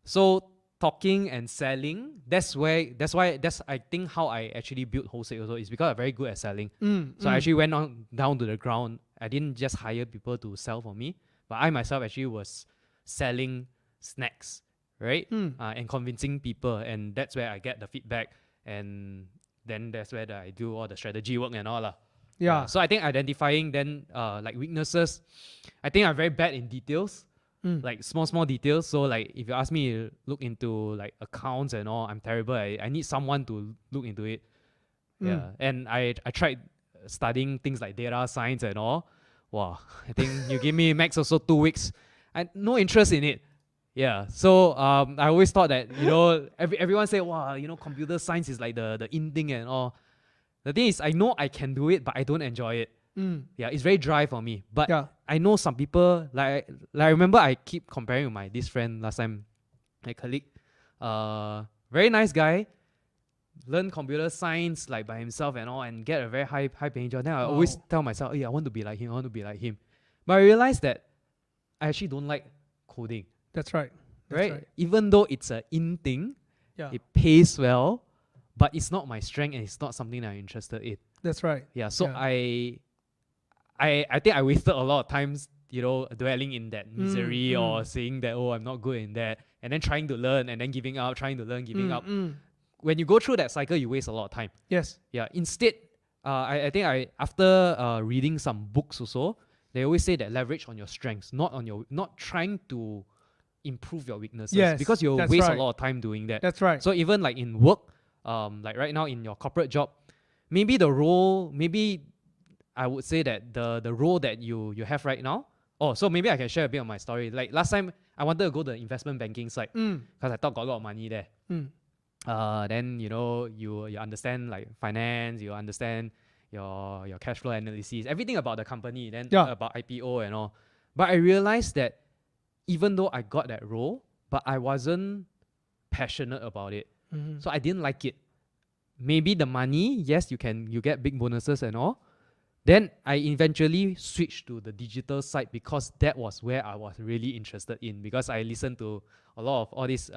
So talking and selling, that's I think how I actually built Hou Sek also is because I'm very good at selling. So I actually went down to the ground. I didn't just hire people to sell for me, but I myself actually was selling snacks, right? And convincing people, and that's where I get the feedback, and then that's where I do all the strategy work and all lah. So I think identifying then like weaknesses, I think I'm very bad in details. Like small details. So like if you ask me to look into like accounts and all, I'm terrible. I need someone to look into it. And I tried studying things like data science and all. Wow, I think you give me max also 2 weeks. I no interest in it. So I always thought that, you know, everyone say, wow, you know, computer science is like the in thing and all. The thing is, I know I can do it, but I don't enjoy it. It's very dry for me. But I know some people, like I remember I keep comparing with this friend last time, my colleague. Very nice guy, learn computer science like by himself and all, and get a very high paying job. Then I always tell myself, I want to be like him. But I realized that I actually don't like coding. That's right. Right? Even though it's a in thing, Yeah. It pays well, but it's not my strength and it's not something that I'm interested in. That's right. Yeah. So Yeah. I think I wasted a lot of times, dwelling in that misery or mm. saying that, oh, I'm not good in that, and then trying to learn and then giving up, trying to learn, giving up. When you go through that cycle, you waste a lot of time. Yes. Yeah. Instead, I think after reading some books also, they always say that leverage on your strengths, not trying to improve your weaknesses. Yes, Because you'll that's waste right. a lot of time doing that. That's right. So even like in work, like right now in your corporate job, maybe I would say that the role that you have right now. Oh, so maybe I can share a bit of my story. Like last time, I wanted to go to the investment banking side because I thought got a lot of money there. Then you understand like finance, you understand your cash flow analysis, everything about the company, then about IPO and all. But I realized that even though I got that role, but I wasn't passionate about it. So I didn't like it. Maybe the money, yes, you get big bonuses and all. Then I eventually switched to the digital side because that was where I was really interested in, because I listened to a lot of all these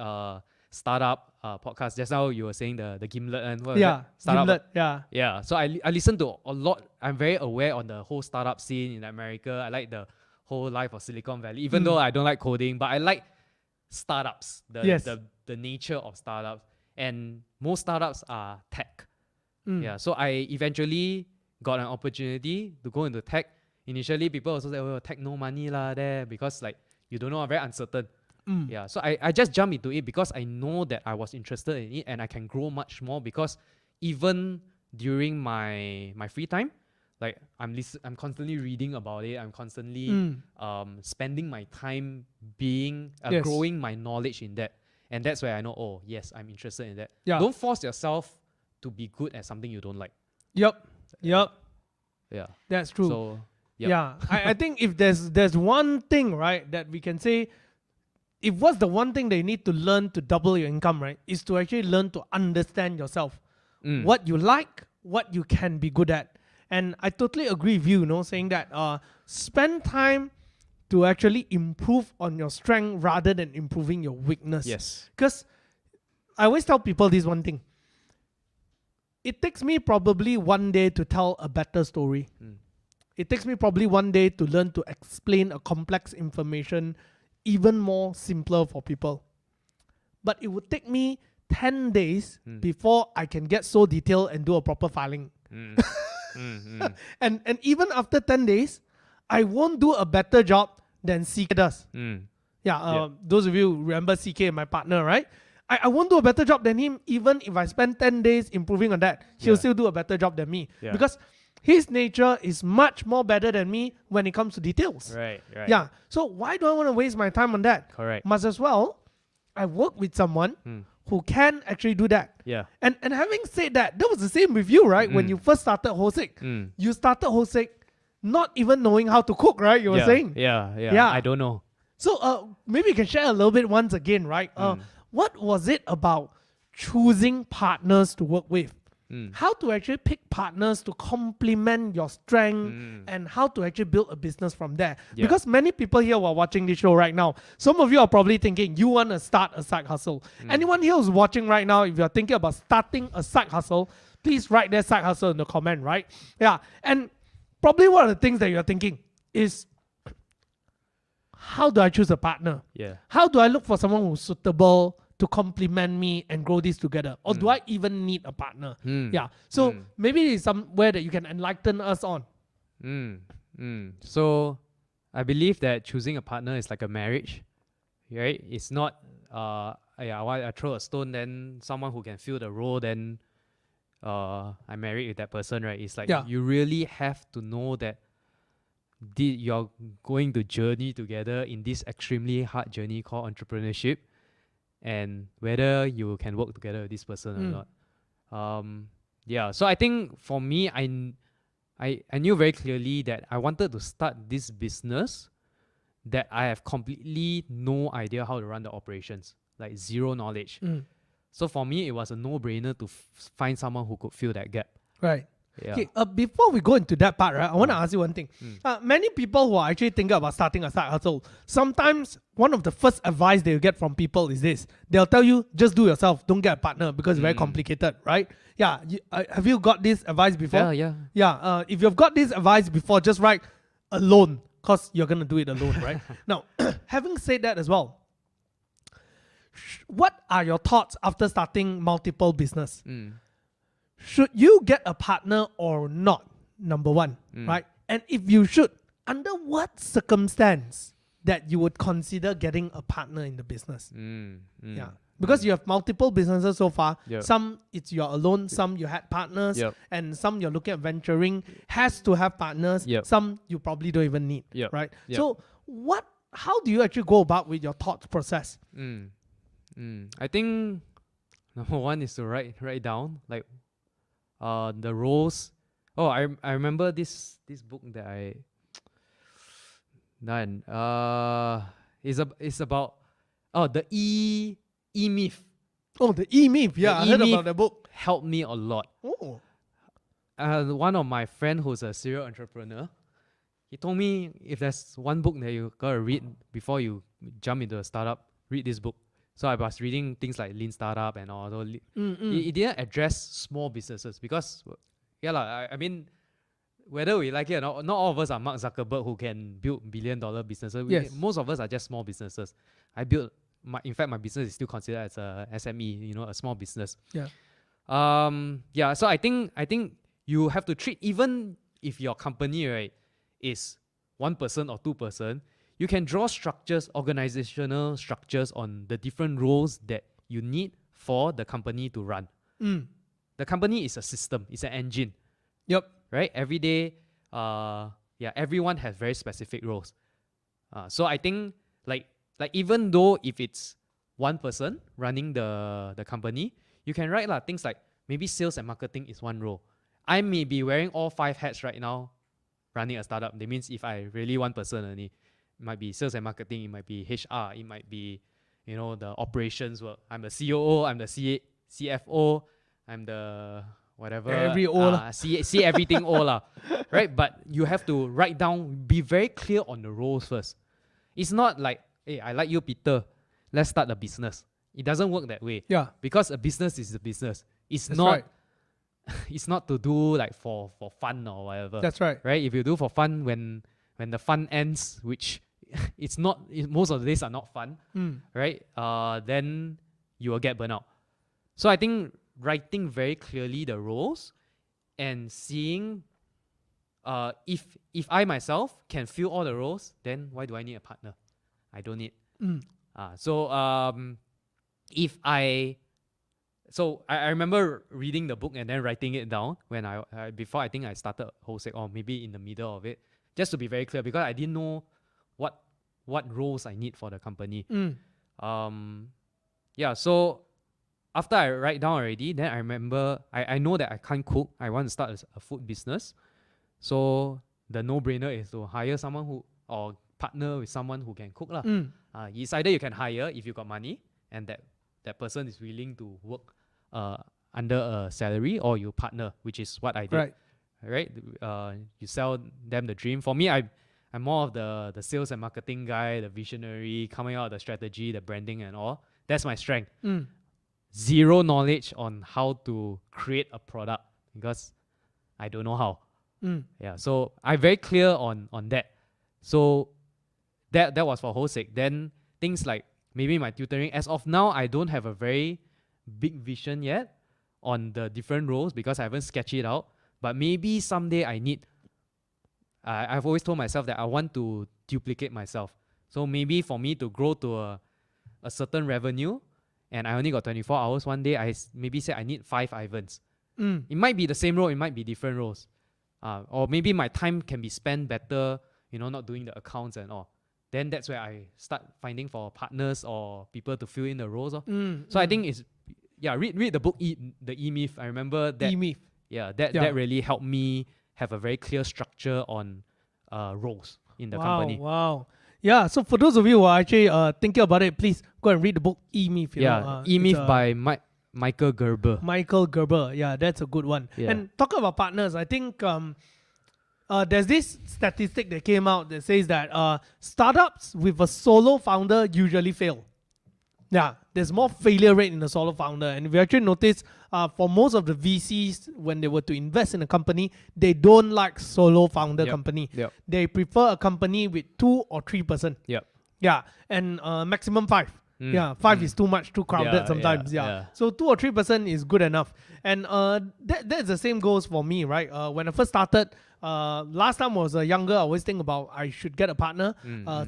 startup podcasts. Just now you were saying the Gimlet and what was that? Startup. Gimlet, yeah. Yeah, so I listened to a lot. I'm very aware on the whole startup scene in America. I like the whole life of Silicon Valley, even though I don't like coding, but I like startups, the nature of startups. And most startups are tech. Yeah, so I eventually got an opportunity to go into tech. Initially, people also say, oh, tech no money lah there, because like you don't know, very uncertain. Yeah, so I just jumped into it because I know that I was interested in it and I can grow much more, because even during my free time, like I'm constantly reading about it. I'm constantly spending my time growing my knowledge in that. And that's where I know, oh, yes, I'm interested in that. Yeah. Don't force yourself to be good at something you don't like. Yep. Yeah. That's true. So, yeah, I think if there's one thing, right, that we can say, if what's the one thing that you need to learn to double your income, right, is to actually learn to understand yourself. What you like, what you can be good at. And I totally agree with you, saying that spend time to actually improve on your strength rather than improving your weakness. Yes. Because I always tell people this one thing. It takes me probably one day to tell a better story. It takes me probably one day to learn to explain a complex information even more simpler for people. But it would take me 10 days before I can get so detailed and do a proper filing. And even after 10 days, I won't do a better job than CK does. Those of you who remember CK, my partner, right? I won't do a better job than him, even if I spend 10 days improving on that. He'll still do a better job than me. Because his nature is much more better than me when it comes to details. Right. Yeah. So why do I want to waste my time on that? Correct. Must as well, I work with someone who can actually do that. Yeah. And having said that, that was the same with you, right? When you first started Hou Sek. You started Hou Sek not even knowing how to cook, right? You were saying. Yeah. I don't know. So maybe you can share a little bit once again, right? What was it about choosing partners to work with? How to actually pick partners to complement your strength and how to actually build a business from there. Because many people here who are watching this show right now, some of you are probably thinking you want to start a side hustle. Anyone here who's watching right now, if you're thinking about starting a side hustle, please write their side hustle in the comment, right? Yeah. And probably one of the things that you're thinking is, how do I choose a partner? Yeah. How do I look for someone who's suitable to complement me and grow this together? Or do I even need a partner? Yeah. So maybe it's somewhere that you can enlighten us on. So I believe that choosing a partner is like a marriage, right? It's not, I throw a stone, then someone who can fill the role, then I'm married with that person, right? It's like you really have to know that you're going to journey together in this extremely hard journey called entrepreneurship, and whether you can work together with this person or not. So I think for me, I knew very clearly that I wanted to start this business that I have completely no idea how to run the operations, like zero knowledge. So for me, it was a no-brainer to find someone who could fill that gap. Right. Yeah. Okay, before we go into that part, right, I want to ask you one thing. Many people who are actually thinking about starting a side hustle, sometimes one of the first advice they get from people is this. They'll tell you, just do yourself, don't get a partner because it's very complicated, right? Yeah, have you got this advice before? Yeah. Yeah, if you've got this advice before, just write alone because you're going to do it alone, right? Now, having said that as well, what are your thoughts after starting multiple business? Should you get a partner or not? Number one, right? And if you should, under what circumstance that you would consider getting a partner in the business? Yeah, because you have multiple businesses so far. Yep. Some it's you're alone, some you had partners, and some you're looking at venturing has to have partners. Some you probably don't even need, right? So how do you actually go about with your thought process? I think number one is to write down like the roles. Oh, I remember this book that I done. It's about the E-Myth. Oh, the E-Myth. Yeah, I heard about the book. Helped me a lot. Oh. One of my friend who's a serial entrepreneur, he told me if there's one book that you gotta read before you jump into a startup, read this book. So I was reading things like Lean Startup and all. So it didn't address small businesses because, I mean, whether we like it or not all of us are Mark Zuckerberg who can build billion-dollar businesses. Most of us are just small businesses. In fact, my business is still considered as a SME, a small business. Yeah. So I think you have to treat, even if your company, right, is one person or two person, you can draw organizational structures on the different roles that you need for the company to run. The company is a system, it's an engine. Yep. Right? Every day, everyone has very specific roles. So I think like even though if it's one person running the company, you can write things like maybe sales and marketing is one role. I may be wearing all 5 hats right now running a startup. That means if I really one person only, it might be sales and marketing, it might be HR, it might be, the operations work. I'm the COO, I'm the CFO, I'm the whatever. Every all. See everything all. Right? But you have to write down, be very clear on the roles first. It's not like, hey, I like you, Peter, let's start a business. It doesn't work that way. Yeah. Because a business is a business. That's right. It's not to do like for fun or whatever. That's right. Right? If you do for fun, when the fun ends, which most of the days are not fun, right? Then you will get burnout. So I think writing very clearly the roles and seeing if I myself can fill all the roles, then why do I need a partner? I don't need. So I remember reading the book and then writing it down when before I think I started Hou Sek, or maybe in the middle of it, just to be very clear, because I didn't know what roles I need for the company. So after I write down already, then I remember I know that I can't cook. I want to start a food business. So the no-brainer is to hire someone or partner with someone who can cook. It's either you can hire if you got money and that person is willing to work under a salary, or you partner, which is what I did. Right? You sell them the dream. For me, I'm more of the sales and marketing guy, the visionary, coming out with the strategy, the branding and all. That's my strength. Zero knowledge on how to create a product because I don't know how. So I'm very clear on that. So that was for Hou Sek. Then things like maybe my tutoring. As of now, I don't have a very big vision yet on the different roles because I haven't sketched it out. But maybe someday I need. I've always told myself that I want to duplicate myself. So maybe for me to grow to a certain revenue, and I only got 24 hours one day, I maybe say I need 5 Ivans. It might be the same role, it might be different roles. Or maybe my time can be spent better, not doing the accounts and all. Then that's where I start finding for partners or people to fill in the roles. So I think it's, read the book, the E-Myth. I remember that. E-Myth. That really helped me have a very clear structure on roles in the company. Wow. Yeah, so for those of you who are actually thinking about it, please go and read the book E-Myth. E-Myth by Michael Gerber. Michael Gerber. Yeah, that's a good one. Yeah. And talking about partners, I think there's this statistic that came out that says that startups with a solo founder usually fail. Yeah, there's more failure rate in the solo founder. And if you actually notice, for most of the VCs, when they were to invest in a company, they don't like solo founder company. Yep. They prefer a company with 2 or 3 person. Yep. Yeah, and maximum 5. Yeah, 5 is too much, too crowded sometimes. Yeah. So 2 or 3 person is good enough. And that's the same goes for me, right? When I first started, last time I was younger, I always think about I should get a partner.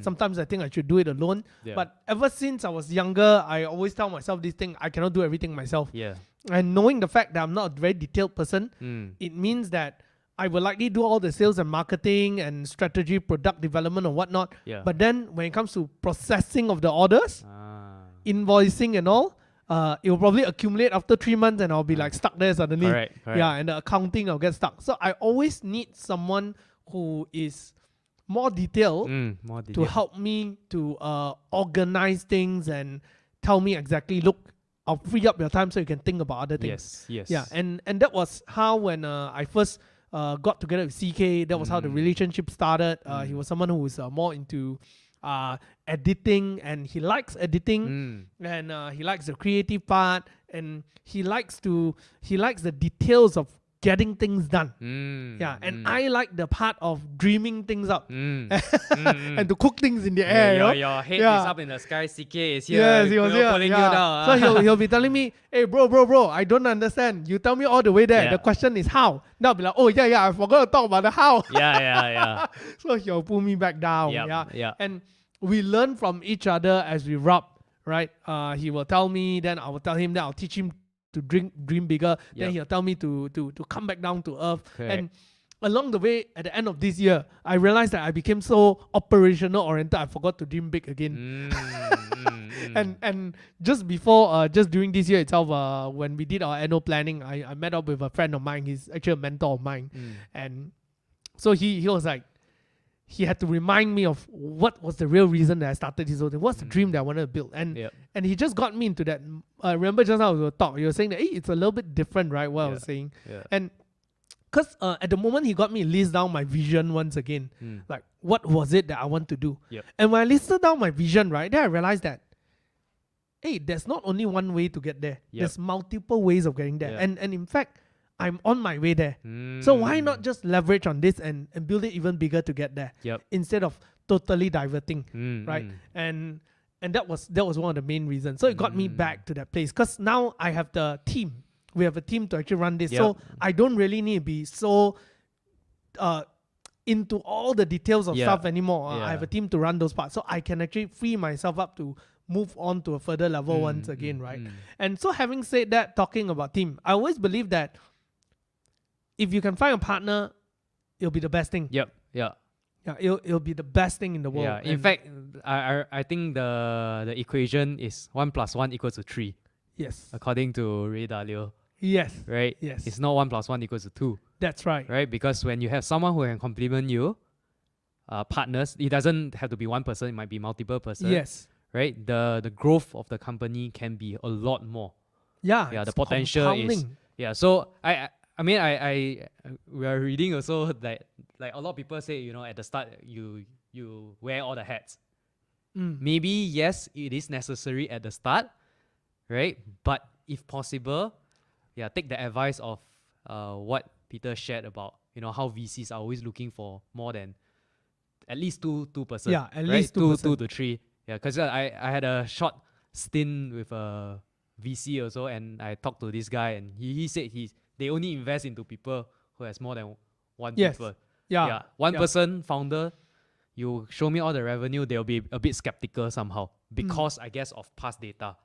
Sometimes I think I should do it alone. Yeah. But ever since I was younger, I always tell myself this thing, I cannot do everything myself. Yeah. And knowing the fact that I'm not a very detailed person, it means that I will likely do all the sales and marketing and strategy, product development or whatnot. Yeah. But then when it comes to processing of the orders, invoicing and all, it will probably accumulate after 3 months and I'll be like stuck there suddenly. Correct. Yeah, and the accounting, I'll get stuck. So I always need someone who is more detailed More to detail. help me to organize things and tell me exactly, look, I'll free up your time so you can think about other things. Yes. Yeah, and that was how when I first got together with CK, that was how the relationship started. He was someone who was more into editing, and he likes editing, and he likes the creative part, and he likes the details of getting things done. Yeah, and I like the part of dreaming things up and to cook things in the air. Your head is up in the sky, CK is here. Yes, he was here. Pulling you down. So he'll be telling me, hey, bro, I don't understand. You tell me all the way there. Yeah. The question is how. Now I'll be like, oh, yeah, I forgot to talk about the how. Yeah. So he'll pull me back down. Yeah. And we learn from each other as we rub, right? He will tell me, then I will tell him, then I'll teach him to dream bigger. Then he'll tell me to come back down to earth. Correct. And along the way, at the end of this year, I realized that I became so operational oriented, I forgot to dream big again. And just before, just during this year itself, when we did our annual planning, I met up with a friend of mine. He's actually a mentor of mine. And so he was like, he had to remind me of what was the real reason that I started this whole thing. What's the dream that I wanted to build? And he just got me into that. I remember just now we were talking, you were saying that, hey, it's a little bit different, right? What I was saying. And because at the moment he got me list down my vision once again. Like, what was it that I want to do? And when I listed down my vision, right, then I realized that, hey, there's not only one way to get there. There's multiple ways of getting there. And in fact, I'm on my way there. So why not just leverage on this and build it even bigger to get there instead of totally diverting, right? And that was one of the main reasons. So it got me back to that place because now I have the team. We have a team to actually run this. So I don't really need to be so into all the details of stuff anymore. I have a team to run those parts. So I can actually free myself up to move on to a further level once again, right? And so having said that, talking about team, I always believe that if you can find a partner, it'll be the best thing. Yeah, it'll be the best thing in the world. Yeah. In fact, I think the equation is 1 + 1 = 3. Yes. According to Ray Dalio. Yes. Right? Yes. It's not 1 + 1 = 2. That's right. Right? Because when you have someone who can complement you, partners, it doesn't have to be one person, it might be multiple persons. Yes. Right? The growth of the company can be a lot more. Yeah. The potential is. Yeah. So I mean, we are reading also that like a lot of people say, at the start you wear all the hats. Maybe yes, it is necessary at the start, right? But if possible, take the advice of what Peter shared about how VCs are always looking for more than at least two person. Yeah, at least two to three. Yeah, because I had a short stint with a VC also, and I talked to this guy, and he said they only invest into people who has more than one people. Yeah. One person, founder, you show me all the revenue, they'll be a bit skeptical somehow because I guess of past data.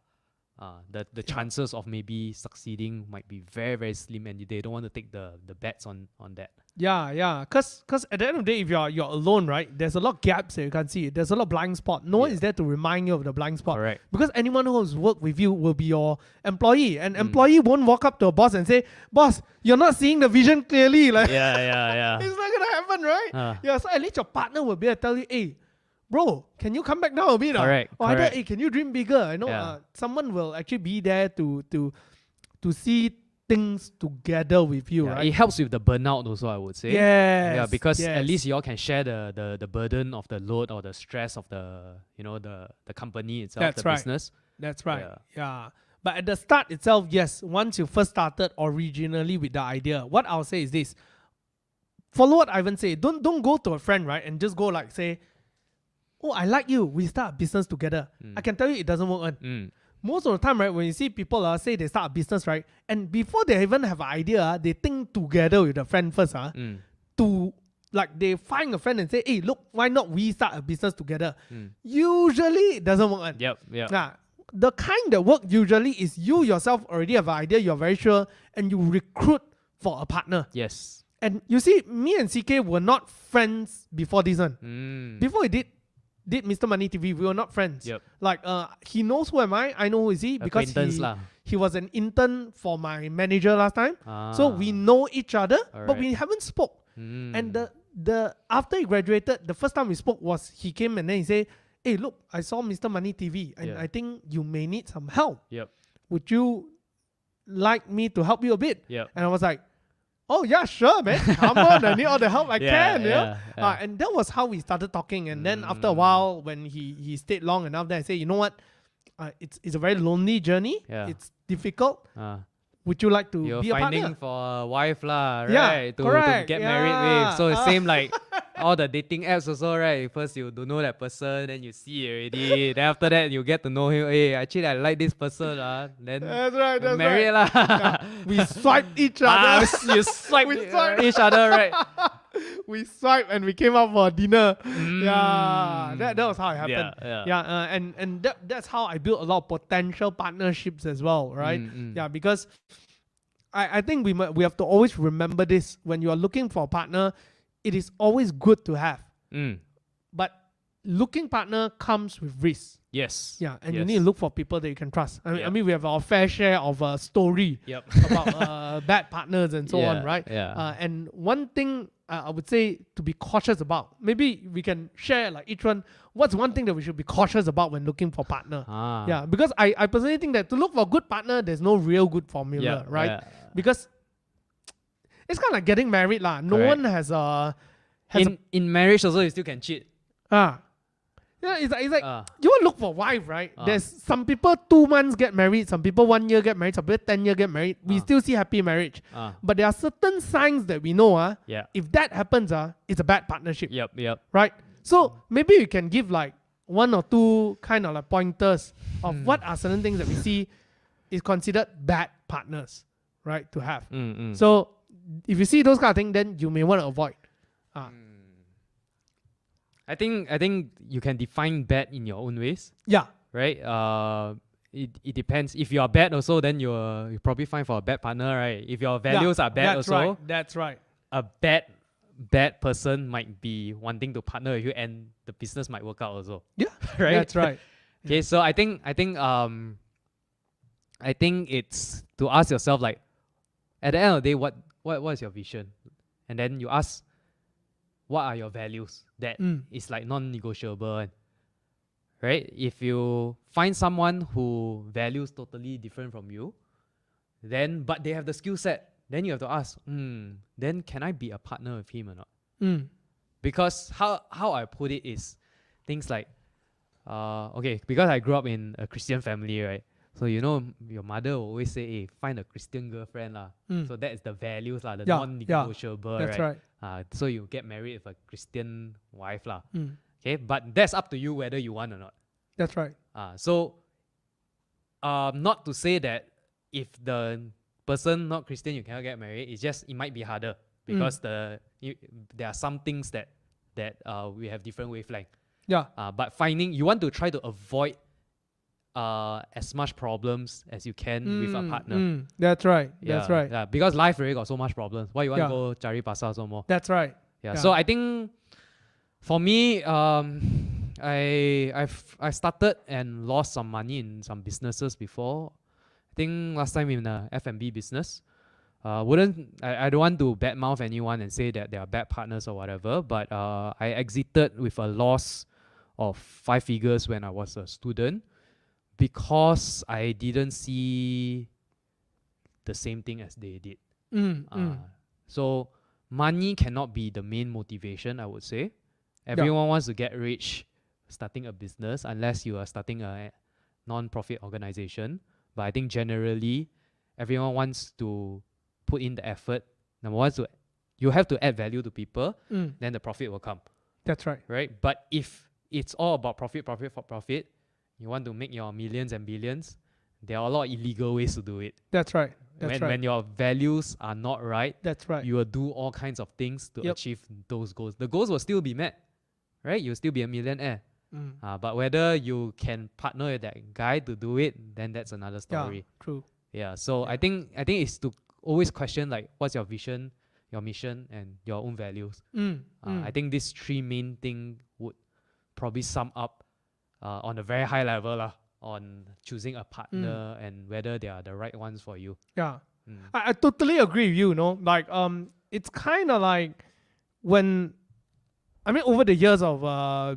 The chances of maybe succeeding might be very, very slim, and they don't want to take the bets on that. Yeah. Cause at the end of the day, if you're alone, right, there's a lot of gaps that you can't see. There's a lot of blind spot. No one is there to remind you of the blind spot. Correct. Because anyone who has worked with you will be your employee. And employee won't walk up to a boss and say, boss, you're not seeing the vision clearly. Like, Yeah. it's not gonna happen, right? So at least your partner will be able to tell you, hey, bro, can you come back now a bit? Correct. Or either, hey, can you dream bigger? Someone will actually be there to to see things together with you, Yeah, right? it helps with the burnout also, I would say. Yes. Yeah, because at yes. least you all can share the burden of the load or the stress of the the company itself, That's the right. business. That's right. Yeah. Yeah. But at the start itself, yes, once you first started originally with the idea, what I'll say is this. Follow what Ivan said. Don't go to a friend, right? And just go like say, oh, I like you. We start a business together. I can tell you it doesn't work. Most of the time, right, when you see people say they start a business, right, and before they even have an idea, they think together with the friend first, to like they find a friend and say, hey, look, why not we start a business together? Usually it doesn't work. Yep. Nah, the kind that work usually is you yourself already have an idea, you're very sure, and you recruit for a partner. Yes. And you see, me and CK were not friends before this one. Before we did Mr. Money TV, we were not friends. Yep. Like he knows who am I know who is he, because he was an intern for my manager last time. So we know each other, but we haven't spoke. And the after he graduated, the first time we spoke was he came and then he said, hey, look, I saw Mr. Money TV and I think you may need some help. Yep. Would you like me to help you a bit? Yep. And I was like, oh yeah, sure, man. Come on, I need all the help I can. Yeah. And that was how we started talking. And then after a while, when he stayed long enough, then I say, you know what? It's a very lonely journey. Yeah. It's difficult. Would you like to You're be a partner? finding for a wife lah, right? Yeah, to correct. get married with. So it's same like all the dating apps also, right? First you don't know that person, then you see already. Then after that you get to know him. Hey, actually I like this person. Then That's right. That's marry right. lah. We swipe each other. You swipe We swipe. each other, right? We swiped and we came out for dinner. Yeah, that was how it happened. And that's how I built a lot of potential partnerships as well, right? Yeah, because I think we have to always remember this. When you are looking for a partner, it is always good to have. But looking partner comes with risk. Yes. Yeah, and you need to look for people that you can trust. I mean we have our fair share of story about bad partners and so on, right? And one thing I would say to be cautious about, maybe we can share like each one, what's one thing that we should be cautious about when looking for partner? Yeah, because I personally think that to look for a good partner, there's no real good formula, right? Because it's kind of like getting married lah. No one has in marriage also you still can cheat. Yeah, it's like you want to look for a wife, right? There's some people 2 months get married, some people 1 year get married, some people 10 years get married. We still see happy marriage. But there are certain signs that we know, if that happens, it's a bad partnership. Yep. Right? So maybe we can give like 1 or 2 kind of like pointers of what are certain things that we see is considered bad partners, right? To have. So if you see those kind of things, then you may want to avoid. I think you can define bad in your own ways. Yeah. Right? It depends. If you are bad also, then you probably find for a bad partner, right? If your values are bad also, that's right. A bad person might be wanting to partner with you and the business might work out also. Yeah. Right? That's right. Okay, so I think it's to ask yourself like, at the end of the day, what is your vision? And then you ask, what are your values that is like non-negotiable, right? If you find someone who values totally different from you, then but they have the skill set, then you have to ask, then can I be a partner with him or not? Because how I put it is things like, because I grew up in a Christian family, right? So your mother will always say, hey, find a Christian girlfriend lah. So that is the values lah, the non-negotiable, that's right. So you get married with a Christian wife lah. Okay, but that's up to you whether you want or not. That's right. So not to say that if the person not Christian you cannot get married. It's just it might be harder because there are some things that we have different wavelength. Yeah. But you want to try to avoid as much problems as you can with a partner. That's right. Yeah, that's right. Yeah, because life really got so much problems. Why you want to go cari pasar so more? That's right. Yeah. So I think for me, I started and lost some money in some businesses before. I think last time in the F&B business. I don't want to badmouth anyone and say that they are bad partners or whatever, but I exited with a loss of 5 figures when I was a student because I didn't see the same thing as they did. Mm. So money cannot be the main motivation, I would say. Everyone wants to get rich starting a business unless you are starting a non-profit organization. But I think generally everyone wants to put in the effort. Number one, you have to add value to people, then the profit will come. That's right. Right? But if it's all about profit, you want to make your millions and billions, there are a lot of illegal ways to do it. That's right. That's right. When your values are not right, That's right. you will do all kinds of things to achieve those goals. The goals will still be met, right? You'll still be a millionaire. But whether you can partner with that guy to do it, then that's another story. Yeah, true. Yeah. So I think it's to always question like what's your vision, your mission, and your own values. I think these three main things would probably sum up on a very high level on choosing a partner and whether they are the right ones for you. Yeah. I totally agree with you, like it's kind of like when over the years of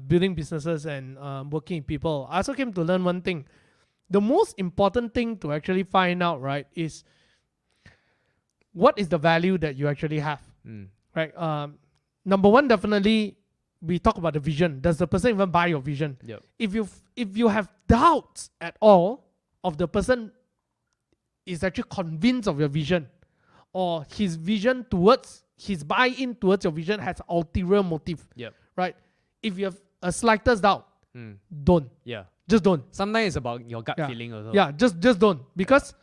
building businesses and working with people, I also came to learn one thing. The most important thing to actually find out, right, is what is the value that you actually have, right? Number one, definitely, we talk about the vision. Does the person even buy your vision? Yep. If you have doubts at all of the person is actually convinced of your vision, or his vision towards his buy-in towards your vision has ulterior motive, right? If you have a slightest doubt, don't. Yeah. Just don't. Sometimes it's about your gut feeling also. Yeah, just don't. Because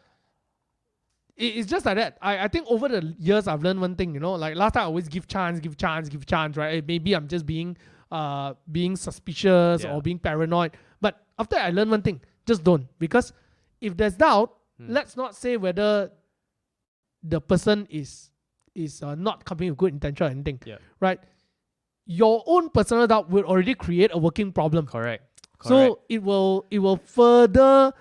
it's just like that. I think over the years I've learned one thing, like last time I always give chance, right? Maybe I'm just being suspicious or being paranoid. But after I learned one thing, just don't. Because if there's doubt, let's not say whether the person is not coming with good intention or anything, right? Your own personal doubt will already create a working problem. Correct. So it will further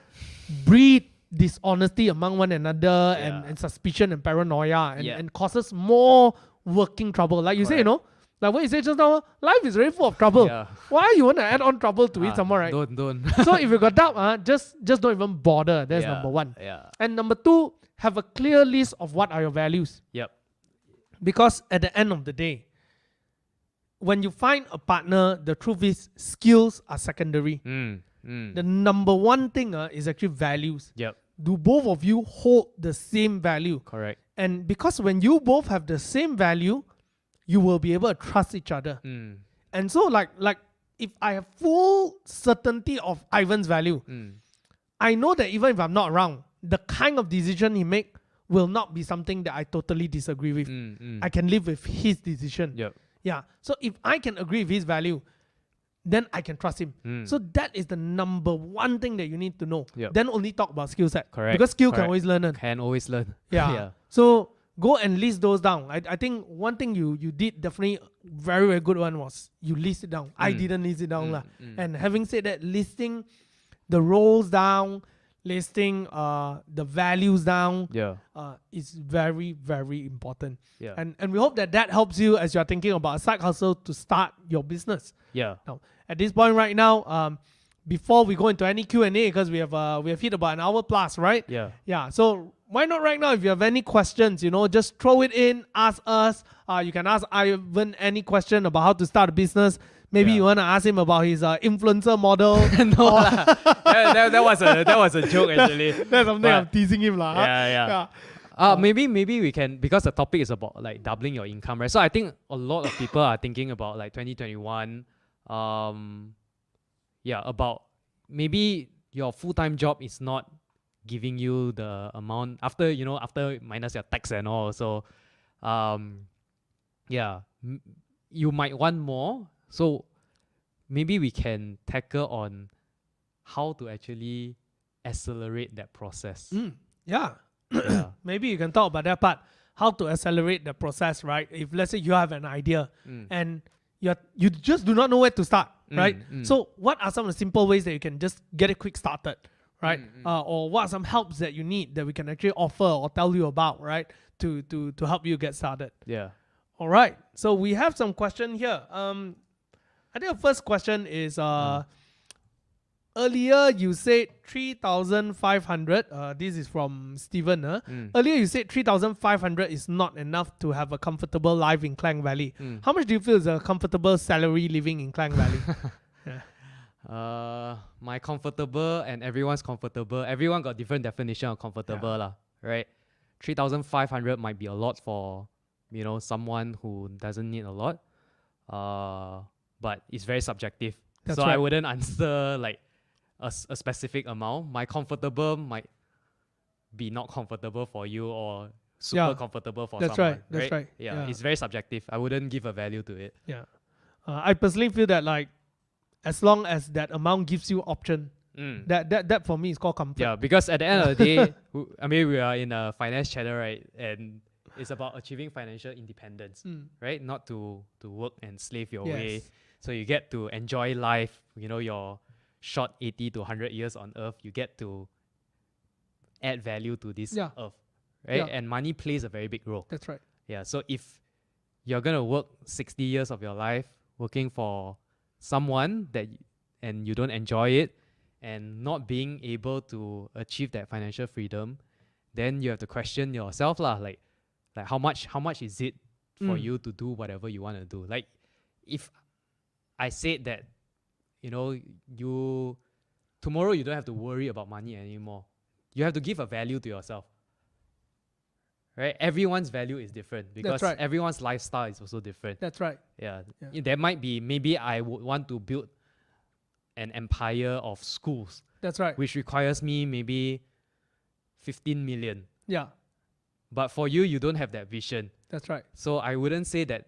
breed dishonesty among one another and suspicion and paranoia and causes more working trouble. Like you say, like what you said just now, life is very full of trouble. Yeah. Why you want to add on trouble to it somewhere, right? Don't. So if you got doubt, just don't even bother. That's number one. Yeah. And number two, have a clear list of what are your values. Yep. Because at the end of the day, when you find a partner, the truth is skills are secondary. The number one thing is actually values. Yep. Do both of you hold the same value? Correct. And because when you both have the same value, you will be able to trust each other. And so like if I have full certainty of Ivan's value, I know that even if I'm not around, the kind of decision he make will not be something that I totally disagree with. I can live with his decision. Yep. Yeah. So if I can agree with his value, then I can trust him. So that is the number one thing that you need to know. Yep. Then only talk about skill set. Correct. Because skill can always learn. Can always learn. Yeah. So go and list those down. I think one thing you did definitely very, very good one was you list it down. I didn't list it down. And having said that, listing the roles down, listing the values down is very, very important. Yeah. And we hope that helps you as you're thinking about a side hustle to start your business. Yeah. Now, at this point right now, before we go into any Q&A, because we have hit about an hour plus, right? Yeah. Yeah. So why not right now, if you have any questions, just throw it in, ask us. You can ask Ivan any question about how to start a business. Maybe you want to ask him about his influencer model. No, that was a joke actually. That's something I'm teasing him lah. Yeah. Maybe we can, because the topic is about like doubling your income, right? So I think a lot of people are thinking about like 2021. About maybe your full-time job is not giving you the amount after minus your tax and all. So, you might want more. So maybe we can tackle on how to actually accelerate that process. Maybe you can talk about that part, how to accelerate the process, right? If let's say you have an idea and you just do not know where to start, right? So what are some of the simple ways that you can just get it quick started, right? Or what are some helps that you need that we can actually offer or tell you about, right? To help you get started. Yeah. All right. So we have some question here. I think the first question is earlier you said 3,500. This is from Steven. Earlier you said 3,500 is not enough to have a comfortable life in Klang Valley. How much do you feel is a comfortable salary living in Klang Valley? My comfortable and everyone's comfortable. Everyone got different definition of comfortable, lah, right? 3,500 might be a lot for, someone who doesn't need a lot. But it's very subjective. That's so right. I wouldn't answer like a specific amount. My comfortable might be not comfortable for you or super comfortable for someone. That's right. Yeah, it's very subjective. I wouldn't give a value to it. Yeah. I personally feel that like as long as that amount gives you option, that for me is called comfort. Yeah, because at the end of the day, we are in a finance channel, right? And it's about achieving financial independence, right? Not to work and slave your way. So you get to enjoy life, your short 80 to 100 years on earth, you get to add value to this earth, right? Yeah. And money plays a very big role. That's right. Yeah, so if you're going to work 60 years of your life working for someone and you don't enjoy it and not being able to achieve that financial freedom, then you have to question yourself lah, like how much is it for you to do whatever you want to do? Like if I said that, tomorrow you don't have to worry about money anymore. You have to give a value to yourself. Right? Everyone's value is different because everyone's lifestyle is also different. That's right. Yeah. There might be, maybe I would want to build an empire of schools. That's right. Which requires me maybe 15 million. Yeah. But for you, you don't have that vision. That's right. So I wouldn't say that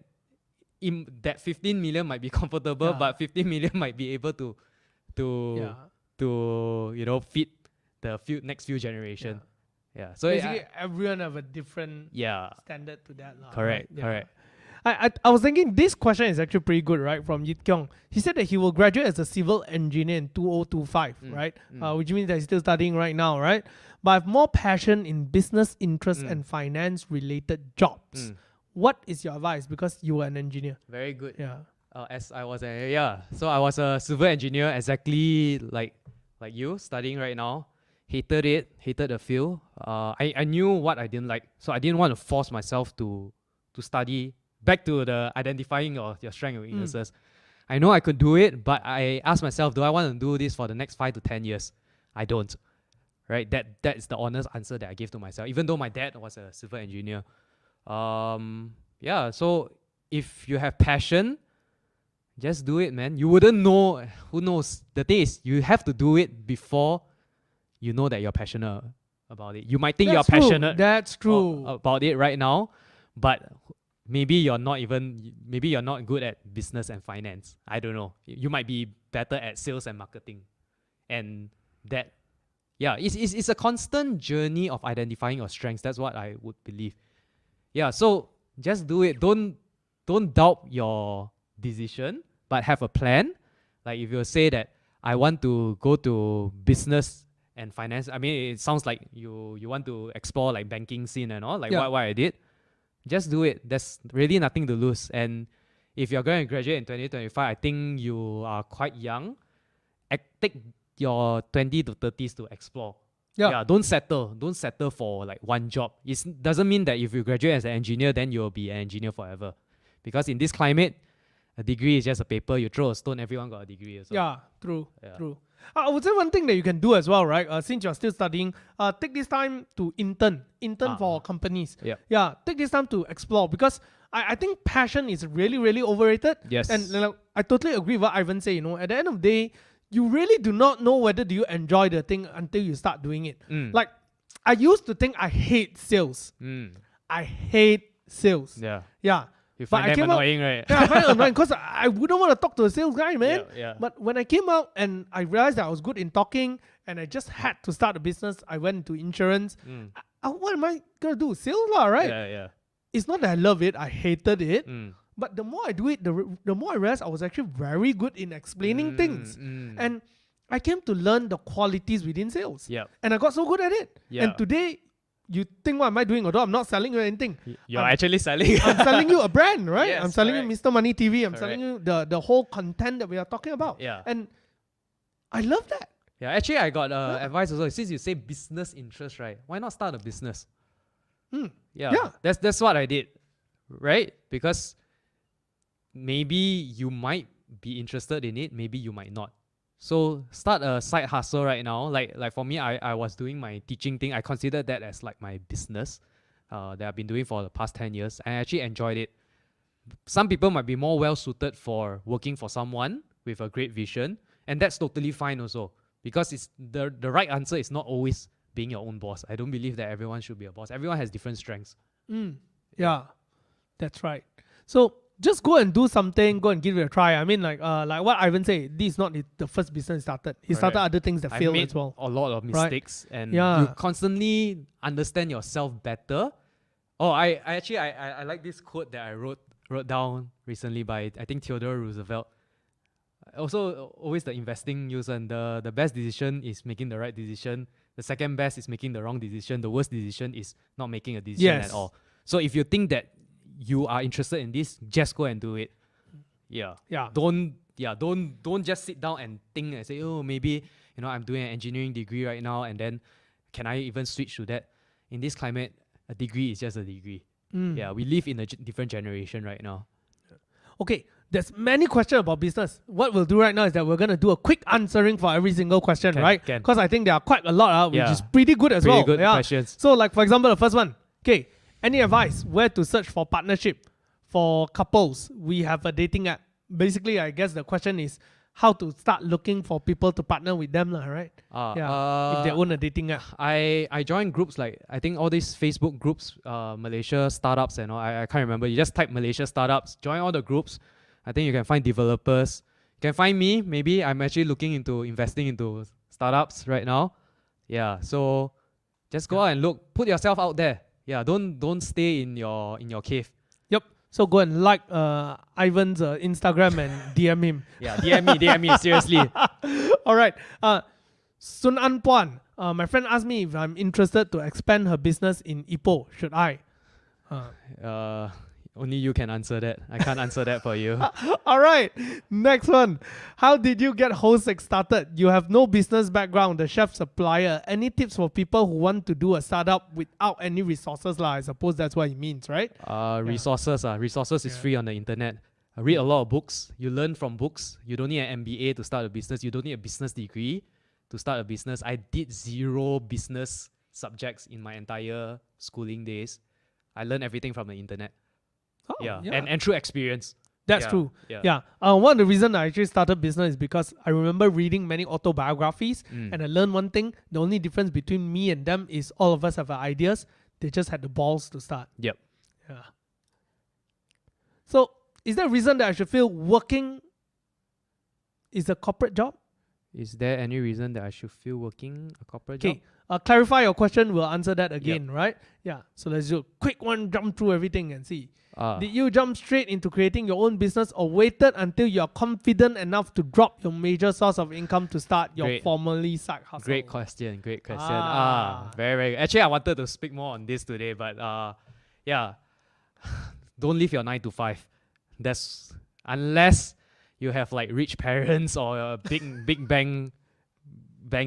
that 15 million might be comfortable, but 15 million might be able to feed the next few generations. Yeah. So basically, everyone have a different standard to that. Correct. Right? Correct. I was thinking this question is actually pretty good, right? From Yit Kyung. He said that he will graduate as a civil engineer in 2025, right? Which means that he's still studying right now, right? But I have more passion in business interests and finance related jobs. What is your advice? Because you were an engineer. Very good. Yeah. So I was a civil engineer, exactly like you, studying right now. Hated the field. I knew what I didn't like, so I didn't want to force myself to study. Back to the identifying your strengths and weaknesses. I know I could do it, but I asked myself, do I want to do this for the next 5 to 10 years? I don't. Right? That is the honest answer that I gave to myself, even though my dad was a civil engineer. So if you have passion, just do it, man. You wouldn't know. Who knows? The thing is, you have to do it before you know that you're passionate about it. You might think you're passionate about it right now, but maybe you're not good at business and finance. I don't know. You might be better at sales and marketing. And that, it's a constant journey of identifying your strengths. That's what I would believe. Yeah, so just do it. Don't doubt your decision, but have a plan. Like if you say that I want to go to business and finance, I mean, it sounds like you want to explore like banking scene and all, like what I did. Just do it. There's really nothing to lose. And if you're going to graduate in 2025, I think you are quite young. Take your 20 to 30s to explore. Yeah, don't settle. Don't settle for like one job. It doesn't mean that if you graduate as an engineer, then you'll be an engineer forever. Because in this climate, a degree is just a paper. You throw a stone, everyone got a degree as well. Yeah, true. I would say one thing that you can do as well, right? Since you're still studying, take this time to intern for companies. Yeah, take this time to explore, because I think passion is really, really overrated. Yes. And I totally agree with what Ivan said. At the end of the day, you really do not know whether do you enjoy the thing until you start doing it. Like, I used to think I hate sales. I hate sales. Yeah. You find them annoying, right? Yeah, I find it annoying because I wouldn't want to talk to a sales guy, man. Yeah. But when I came out and I realized that I was good in talking and I just had to start a business, I went into insurance. What am I going to do? Sales lah, right? Yeah. It's not that I love it. I hated it. But the more I do it, the more I realized I was actually very good in explaining things. And I came to learn the qualities within sales. And I got so good at it. And today, you think, what am I doing? Although I'm not selling you anything. You're actually selling. I'm selling you a brand, right? Yes, I'm selling you Mr. Money TV. I'm correct. selling you the whole content that we are talking about. Yeah. And I love that. Yeah, actually, I got advice also. Since you say business interest, right? Why not start a business? Yeah, Yeah. that's what I did, right? Because maybe you might be interested in it, maybe you might not. So start a side hustle right now. Like for me, I was doing my teaching thing. I considered that as like my business that I've been doing for the past 10 years. I actually enjoyed it. Some people might be more well suited for working for someone with a great vision, and that's totally fine also. Because it's the right answer is not always being your own boss. I don't believe that everyone should be a boss. Everyone has different strengths. Yeah, that's right. So just go and do something, go and give it a try. I mean, like what Ivan said, this is not the first business he started. He started Correct. other things that I failed made as well. a lot of mistakes, and Yeah. you constantly understand yourself better. Oh, I actually I like this quote that I wrote down recently by I think Theodore Roosevelt. Also, always the investing news, and the best decision is making the right decision. The second best is making the wrong decision. The worst decision is not making a decision Yes. at all. So if you think that you are interested in this, just go and do it. Yeah. Yeah. Don't just sit down and think and say, oh, maybe I'm doing an engineering degree right now, and then can I even switch to that? In this climate, a degree is just a degree. Yeah, we live in a different generation right now. Okay, there's many questions about business. What we'll do right now is that we're going to do a quick answering for every single question, right? Can. Because I think there are quite a lot, which Yeah. is pretty good as Pretty well. good Yeah. questions. So like, for example, the first one. Okay, any advice where to search for partnership for couples? We have a dating app. Basically, I guess the question is how to start looking for people to partner with them, right? If they own a dating app. I joined groups like I think all these Facebook groups, Malaysia startups and all. I can't remember. You just type Malaysia startups, join all the groups. I think you can find developers. You can find me. Maybe I'm actually looking into investing into startups right now. Yeah, so just go out and look. Put yourself out there. Yeah, don't stay in your cave. Yep. So go and like Ivan's Instagram and DM him. Yeah, DM me seriously. All right. Sun An Puan. My friend asked me if I'm interested to expand her business in Ipoh. Should I? Only you can answer that. I can't answer that for you. All right. Next one. How did you get Hou Sek started? You have no business background, the chef supplier. Any tips for people who want to do a startup without any resources? I suppose that's what he means, right? Resources. Resources is free on the internet. I read a lot of books. You learn from books. You don't need an MBA to start a business. You don't need a business degree to start a business. I did 0 business subjects in my entire schooling days. I learned everything from the internet. Oh, And through experience. That's true. Yeah. One of the reasons I actually started business is because I remember reading many autobiographies and I learned one thing. The only difference between me and them is all of us have ideas. They just had the balls to start. Yep. Yeah. So is there a reason that I should feel working is a corporate job? Is there any reason that I should feel working a corporate job? Okay. Clarify your question. We'll answer that again, right? Yeah. So let's do a quick one, jump through everything and see. Did you jump straight into creating your own business or waited until you're confident enough to drop your major source of income to start your formerly side hustle? Great question. Very, very. Actually, I wanted to speak more on this today, but yeah, don't leave your 9 to 5. That's unless you have like rich parents or a big bank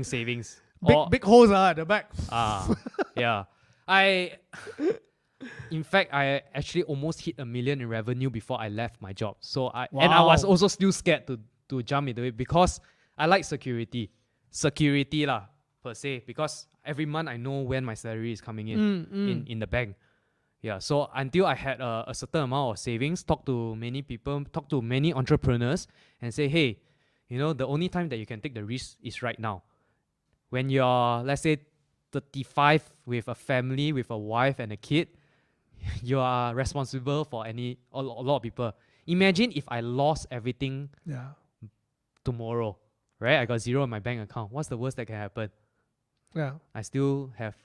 savings. Big holes at the back. Yeah. In fact, I actually almost hit 1 million in revenue before I left my job. So I was also still scared to jump into it because I like security lah per se, because every month I know when my salary is coming in the bank. Yeah, so until I had a certain amount of savings, talk to many people, talk to many entrepreneurs and say, hey, the only time that you can take the risk is right now. When you're, let's say, 35 with a family, with a wife and a kid, you are responsible for a lot of people. Imagine if I lost everything tomorrow, right? I got 0 in my bank account. What's the worst that can happen? Yeah. I still have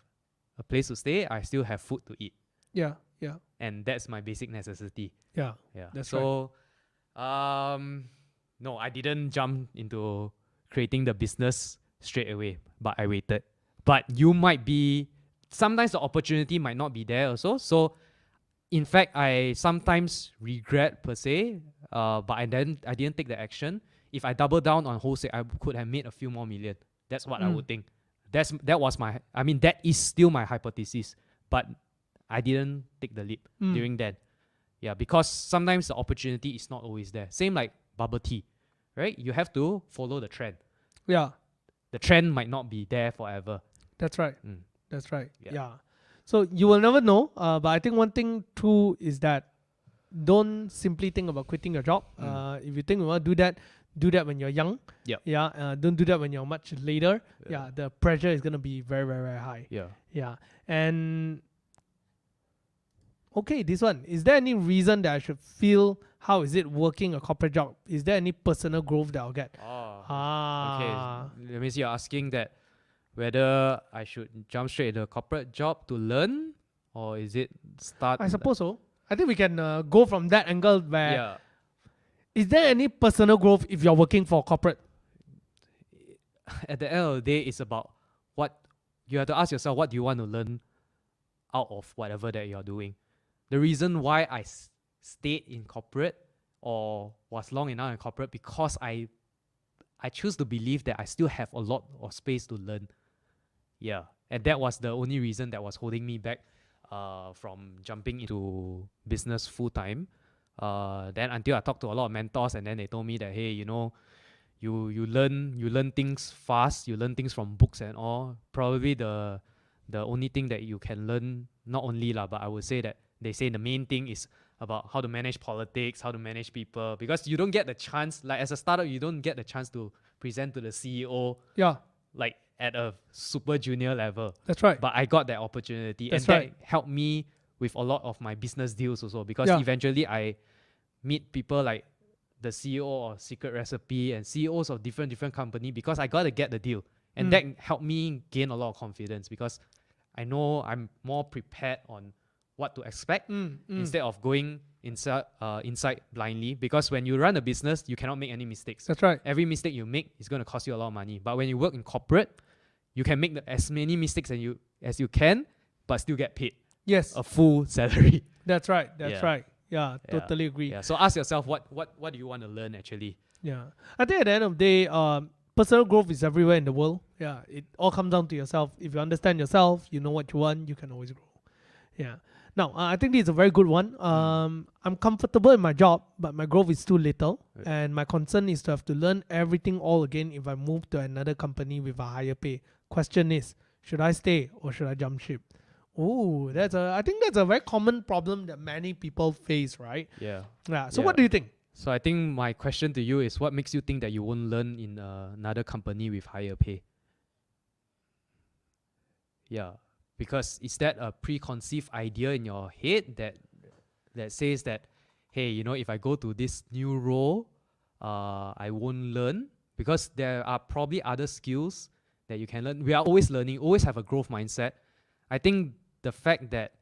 a place to stay. I still have food to eat. Yeah. And that's my basic necessity. Yeah. That's right. No, I didn't jump into creating the business straight away, but I waited. But you might be, sometimes the opportunity might not be there also. So in fact, I sometimes regret per se, but I didn't take the action. If I double down on Hou Sek, I could have made a few more million. That's what I would think. That is still my hypothesis, but I didn't take the leap during that. Yeah, because sometimes the opportunity is not always there. Same like bubble tea, right? You have to follow the trend. Yeah, The trend might not be there forever. that's right. That's right. Yeah. Yeah. So you will never know. But I think one thing true is that don't simply think about quitting your job. If you think you want to do that when you're young. Yep. Yeah. Don't do that when you're much later. Yeah. The pressure is gonna be very, very, very high. Yeah. Yeah. And okay, this one. Is there any reason that I should feel how is it working a corporate job? Is there any personal growth that I'll get? Okay. That means you're asking that whether I should jump straight into a corporate job to learn, or is it start? I suppose so. I think we can go from that angle where Yeah. is there any personal growth if you're working for corporate? At the end of the day, it's about what you have to ask yourself. What do you want to learn out of whatever that you're doing? The reason why I stayed in corporate or was long enough in corporate, because I choose to believe that I still have a lot of space to learn. Yeah, and that was the only reason that was holding me back from jumping into business full time. Then until I talked to a lot of mentors, and then they told me that, hey, you learn things fast, you learn things from books and all. Probably the only thing that you can learn, not only lah, but I would say that they say the main thing is about how to manage politics, how to manage people, because you don't get the chance, like as a startup, you don't get the chance to present to the CEO, like at a super junior level. That's right. But I got that opportunity, That's and right. that helped me with a lot of my business deals also, because Yeah. eventually I meet people like the CEO of Secret Recipe and CEOs of different company, because I got to get the deal, and that helped me gain a lot of confidence, because I know I'm more prepared on what to expect instead of going inside blindly. Because when you run a business, you cannot make any mistakes. That's right. Every mistake you make is going to cost you a lot of money. But when you work in corporate, you can make as many mistakes as you can, but still get paid Yes. a full salary. That's right. That's Yeah. right. Yeah, totally agree. Yeah. So ask yourself, what do you want to learn actually? Yeah. I think at the end of the day, personal growth is everywhere in the world. Yeah. It all comes down to yourself. If you understand yourself, you know what you want, you can always grow. Yeah. Now, I think this is a very good one. I'm comfortable in my job, but my growth is too little. Right. And my concern is to have to learn everything all again if I move to another company with a higher pay. Question is, should I stay or should I jump ship? Oh, I think that's a very common problem that many people face, right? Yeah. Yeah. So Yeah. what do you think? So I think my question to you is, what makes you think that you won't learn in another company with higher pay? Yeah. Because is that a preconceived idea in your head that says that, hey, if I go to this new role, I won't learn? Because there are probably other skills that you can learn. We are always learning, always have a growth mindset. I think the fact that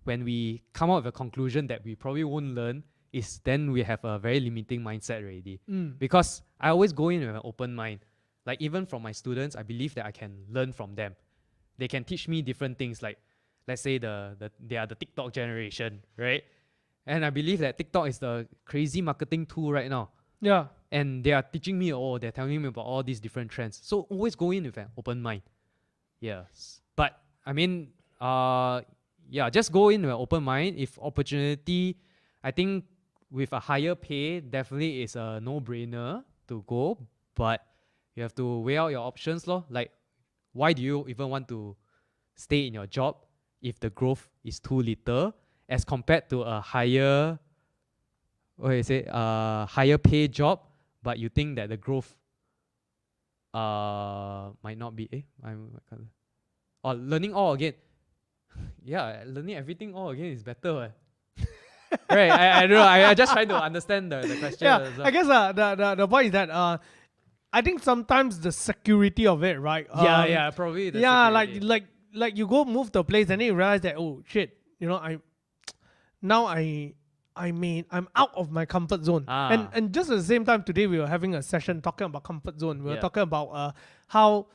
when we come out with a conclusion that we probably won't learn is then we have a very limiting mindset already. Because I always go in with an open mind. Like even from my students, I believe that I can learn from them. They can teach me different things, like let's say they are the TikTok generation, right? And I believe that TikTok is the crazy marketing tool right now. Yeah. And they are teaching me they're telling me about all these different trends. So always go in with an open mind. Yes. But I mean, just go in with an open mind. If opportunity, I think with a higher pay, definitely is a no-brainer to go. But you have to weigh out your options, lor. Like, why do you even want to stay in your job if the growth is too little as compared to a higher pay job, but you think that the growth might not be or learning all again? Yeah, learning everything all again is better. Right? I don't know. I just trying to understand the question. Yeah, I guess the point is that I think sometimes the security of it, right? Probably. Yeah, security. like you go move to a place and then you realize that, oh shit, I'm out of my comfort zone. And just at the same time today we were having a session talking about comfort zone. We were talking about how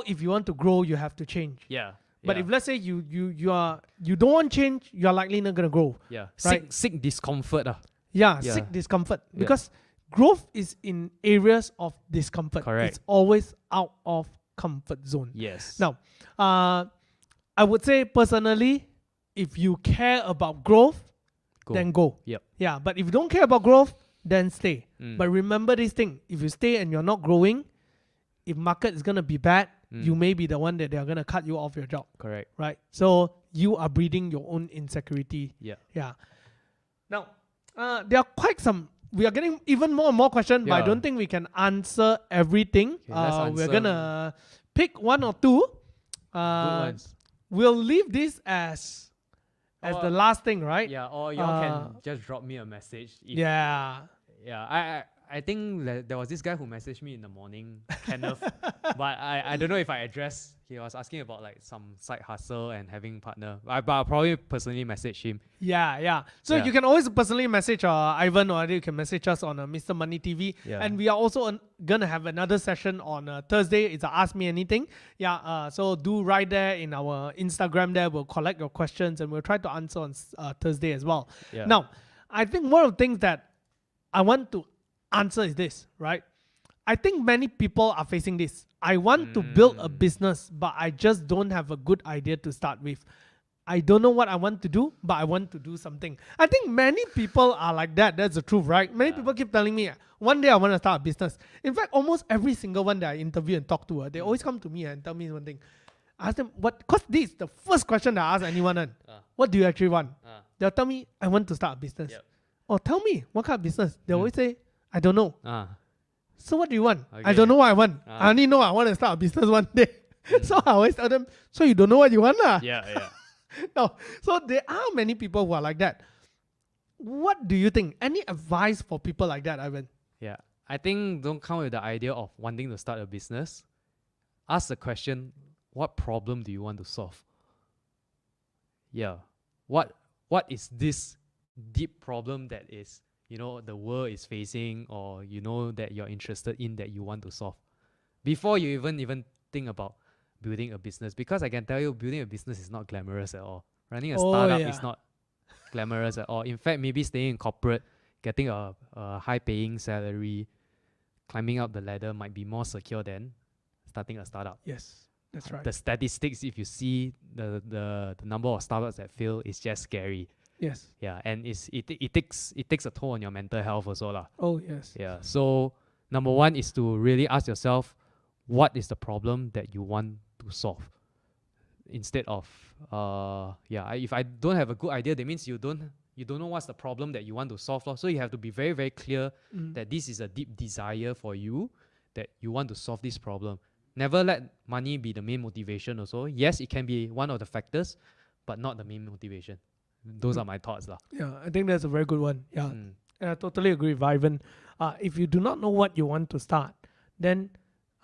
if you want to grow you have to change. Yeah. But if let's say you don't want change, you're likely not gonna grow. Yeah. Right? Seek discomfort. Seek discomfort. Because growth is in areas of discomfort. Correct. It's always out of comfort zone. Yes. Now, I would say personally, if you care about growth, then go. Yep. Yeah, but if you don't care about growth, then stay. Mm. But remember this thing: if you stay and you're not growing, if market is gonna be bad, you may be the one that they're gonna cut you off your job. Correct. Right? So you are breeding your own insecurity. Yeah. Yeah. Now, there are quite some. We are getting even more and more questions, but I Yeah. don't think we can answer everything. Okay, let's We're answer. gonna pick one or two. Good ones. We'll leave this as the last thing, right? Yeah, or y'all can just drop me a message. If, Yeah. Yeah, I think there was this guy who messaged me in the morning, Kenneth, but I don't know if I addressed. He was asking about like some side hustle and having partner. But I'll probably personally message him. Yeah. So Yeah. you can always personally message Ivan, or you can message us on Mr. Money TV. Yeah. And we are also gonna have another session on Thursday. It's a Ask Me Anything. Yeah. So do write there in our Instagram. There we'll collect your questions and we'll try to answer on Thursday as well. Yeah. Now, I think one of the things that I want to answer is this, right? I think many people are facing this. I want to build a business, but I just don't have a good idea to start with. I don't know what I want to do, but I want to do something. I think many people are like that. That's the truth, right? Many people keep telling me, one day I want to start a business. In fact, almost every single one that I interview and talk to, they always come to me and tell me one thing. I ask them, what? Because this is the first question that I ask anyone. What do you actually want? They'll tell me, I want to start a business. Yep. Or tell me, what kind of business? They always say, I don't know. So what do you want? I Okay. don't know what I want. I only know I want to start a business one day. So I always tell them, so you don't know what you want? Yeah. No. So there are many people who are like that. What do you think? Any advice for people like that, Ivan? Yeah. I think don't come with the idea of wanting to start a business. Ask the question, what problem do you want to solve? Yeah. What is this deep problem that is, the world is facing, or that you're interested in, that you want to solve before you even think about building a business? Because I can tell you, building a business is not glamorous at all. Running a startup is not glamorous at all. In fact, maybe staying in corporate, getting a high paying salary, climbing up the ladder might be more secure than starting a startup. Yes, that's right. The statistics, if you see the number of startups that fail, is just scary. Yes. Yeah, and it takes a toll on your mental health also lah. Oh, yes. Yeah. So number one is to really ask yourself, what is the problem that you want to solve? Instead of if I don't have a good idea, that means you don't know what's the problem that you want to solve. So you have to be very, very clear that this is a deep desire for you, that you want to solve this problem. Never let money be the main motivation also. Yes, it can be one of the factors, but not the main motivation. Those are my thoughts lah. Yeah, I think that's a very good one. Yeah. And I totally agree with Ivan. If you do not know what you want to start, then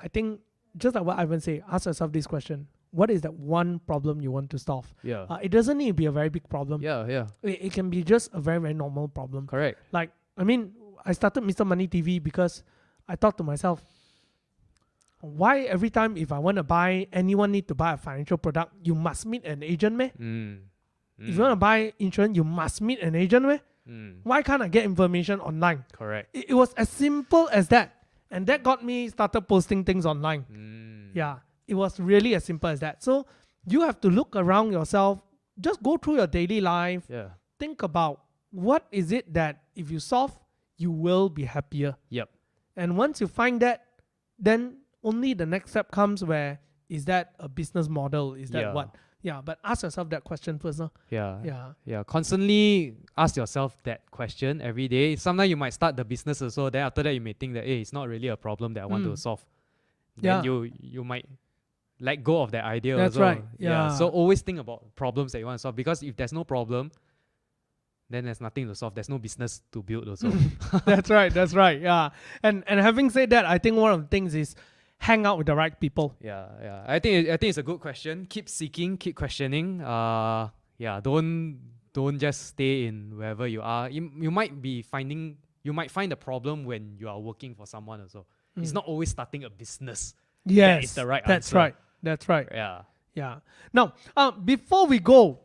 I think, just like what Ivan said, ask yourself this question. What is that one problem you want to solve? Yeah. It doesn't need to be a very big problem. Yeah. It can be just a very, very normal problem. Correct. Like, I mean, I started Mr. Money TV because I thought to myself, why every time if I want to buy, anyone need to buy a financial product, you must meet an agent, meh? If you want to buy insurance, you must meet an agent, meh? Why can't I get information online? Correct. It was as simple as that. And that got me started posting things online. Yeah, it was really as simple as that. So you have to look around yourself, just go through your daily life, think about what is it that if you solve, you will be happier. Yep. And once you find that, then only the next step comes where, is that a business model? Is that what? Yeah, but ask yourself that question first. Yeah. Constantly ask yourself that question every day. Sometimes you might start the business also. Then after that, you may think that, hey, it's not really a problem that I want to solve. Then you might let go of that idea. That's also. right. Yeah. So always think about problems that you want to solve. Because if there's no problem, then there's nothing to solve. There's no business to build also. That's right. Yeah. And having said that, I think one of the things is hang out with the right people. Yeah. I think it's a good question. Keep seeking, keep questioning. Don't just stay in wherever you are. You might find the problem when you are working for someone also. It's not always starting a business. Yes, that is the right that's answer. right. That's right. Yeah. Yeah. Now, before we go,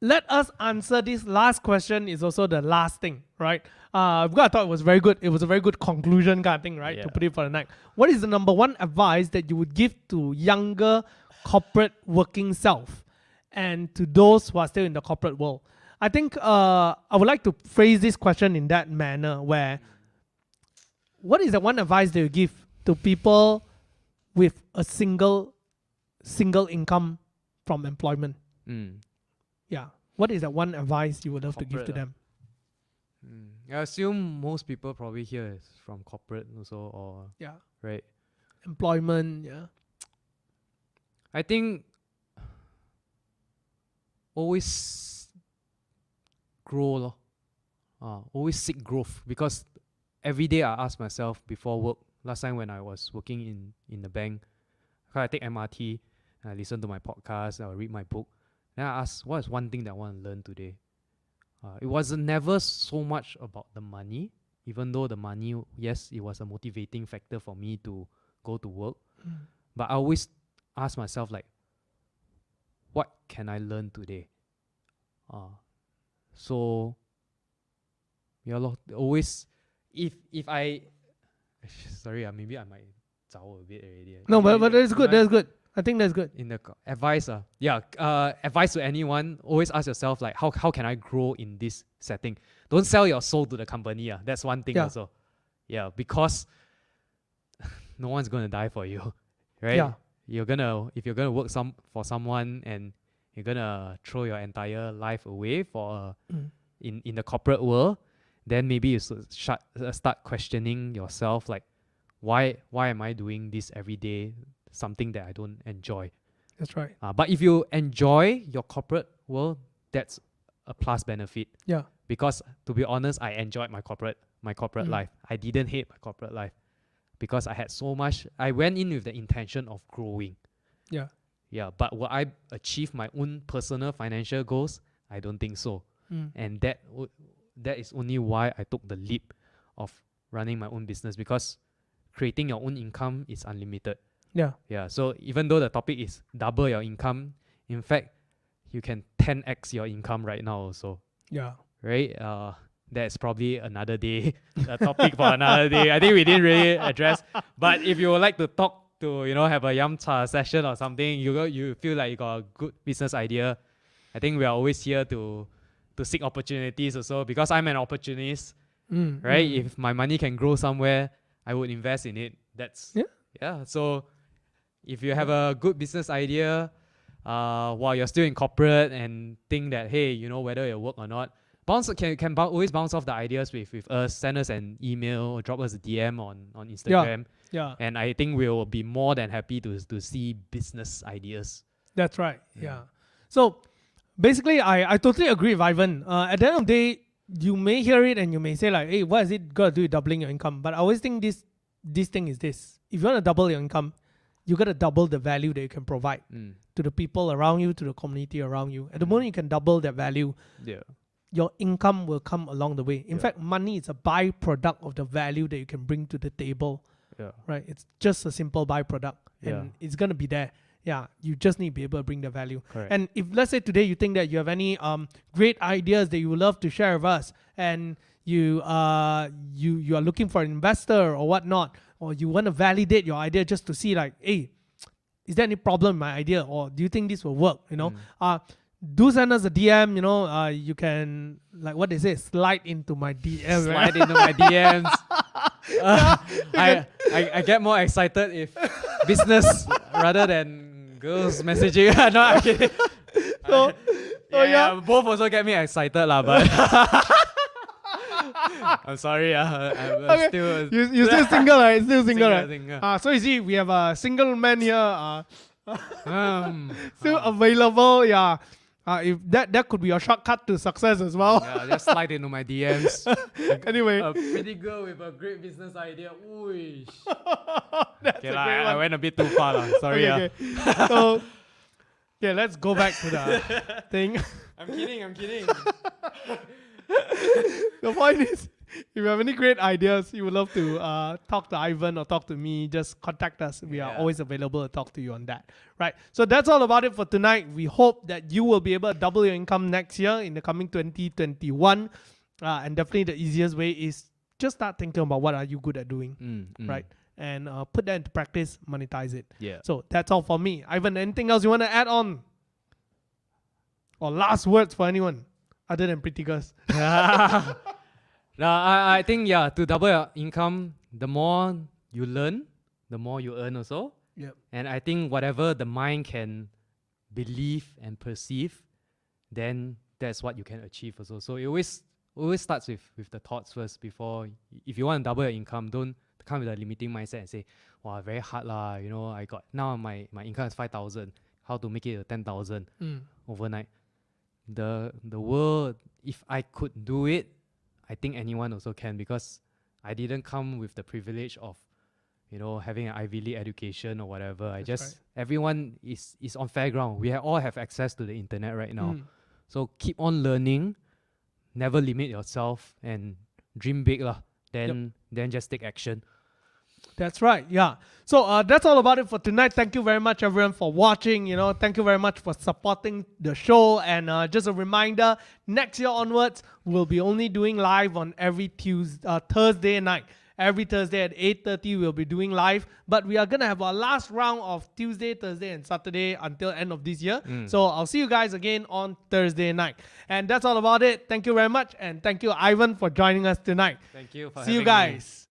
let us answer this last question is also the last thing, right? Because I thought it was very good. It was a very good conclusion kind of thing, right? Yeah. To put it for the night. What is the number one advice that you would give to younger corporate working self and to those who are still in the corporate world? I think I would like to phrase this question in that manner where what is the one advice that you give to people with a single income from employment? Yeah. What is that one advice you would love to give to them? I assume most people probably here is from corporate also, or Yeah. right? Employment, yeah. I think always grow, always seek growth, because every day I ask myself before work. Last time when I was working in the bank, I take MRT, I listen to my podcast, I read my book. Then I ask, what is one thing that I want to learn today? It wasn't never so much about the money, even though the money, yes, it was a motivating factor for me to go to work. But I always ask myself, like, what can I learn today? So, yeah, always, if I, sorry, maybe I might zao a bit already. No, but that's good. That's good. I think that's good. In the advice, advice to anyone, always ask yourself, like, how can I grow in this setting? Don't sell your soul to the company. That's one thing also. Yeah, because no one's gonna die for you, right? Yeah. If you're gonna work for someone and you're gonna throw your entire life away for in the corporate world, then maybe you should start questioning yourself, like, why am I doing this every day? Something that I don't enjoy. That's right. But if you enjoy your corporate world, that's a plus benefit. Yeah. Because to be honest, I enjoyed my corporate life. I didn't hate my corporate life because I had so much. I went in with the intention of growing. Yeah. Yeah. But will I achieve my own personal financial goals? I don't think so. And that is only why I took the leap of running my own business, because creating your own income is unlimited. Yeah. Yeah. So even though the topic is double your income, in fact, you can 10x your income right now also. Yeah. Right? That's probably another day, a topic for another day. I think we didn't really address. But if you would like to talk to, have a yum cha session or something, you feel like you got a good business idea, I think we are always here to seek opportunities also, because I'm an opportunist. Right? If my money can grow somewhere, I would invest in it. Yeah. So if you have a good business idea while you're still in corporate and think that, hey, whether it work or not, can always bounce off the ideas with us. Send us an email or drop us a DM on Instagram. Yeah. And I think we'll be more than happy to see business ideas. That's right. Yeah. So basically, I totally agree with Ivan. At the end of the day, you may hear it and you may say like, hey, what is it got to do with doubling your income? But I always think this thing is this. If you want to double your income, you got to double the value that you can provide to the people around you, to the community around you. At the moment you can double that value, your income will come along the way. In fact, money is a byproduct of the value that you can bring to the table. Right? It's just a simple byproduct, and it's going to be there. Yeah, you just need to be able to bring the value. Correct. And if, let's say today you think that you have any great ideas that you would love to share with us, and you are looking for an investor or whatnot, or you want to validate your idea just to see like, hey, is there any problem in my idea, or do you think this will work? Do send us a DM. You can, like what they say, slide into my DM. Slide into my DMs. I get more excited if business rather than girls messaging. No, I'm kidding. Both also get me excited lah, but I'm sorry. I'm still. You're still single, right? Still single, right? Single. So you see, we have a single man here. Still available. Yeah. If that could be your shortcut to success as well. Yeah, just slide into my DMs. Anyway, a pretty girl with a great business idea. Ooh. That's Okay, a great I one. went a bit too far lah. Sorry. Okay. So, let's go back to the thing. I'm kidding. The point is, If you have any great ideas, you would love to talk to Ivan or talk to me, just contact us. We are always available to talk to you on that. Right. So that's all about it for tonight. We hope that you will be able to double your income next year in the coming 2021. And definitely the easiest way is just start thinking about what are you good at doing, right? And put that into practice, monetize it. Yeah. So that's all for me. Ivan, anything else you want to add on? Or last words for anyone other than pretty girls? No, I think, to double your income, the more you learn, the more you earn also. Yep. And I think whatever the mind can believe and perceive, then that's what you can achieve also. So it always starts with the thoughts first before. If you want to double your income, don't come with a limiting mindset and say, wow, very hard lah, I got, now my income is 5,000, how to make it 10,000 overnight. The world, if I could do it, I think anyone also can, because I didn't come with the privilege of, having an Ivy League education or whatever. Everyone is on fair ground. We all have access to the internet right now. So keep on learning, never limit yourself, and dream big lah. Then just take action. That's right. Yeah. So that's all about it for tonight. Thank you very much, everyone, for watching. Thank you very much for supporting the show. And just a reminder, next year onwards, we'll be only doing live on every Thursday night. Every Thursday at 8:30, we'll be doing live. But we are going to have our last round of Tuesday, Thursday, and Saturday until end of this year. So I'll see you guys again on Thursday night. And that's all about it. Thank you very much. And thank you, Ivan, for joining us tonight. Thank you for See you having me. guys.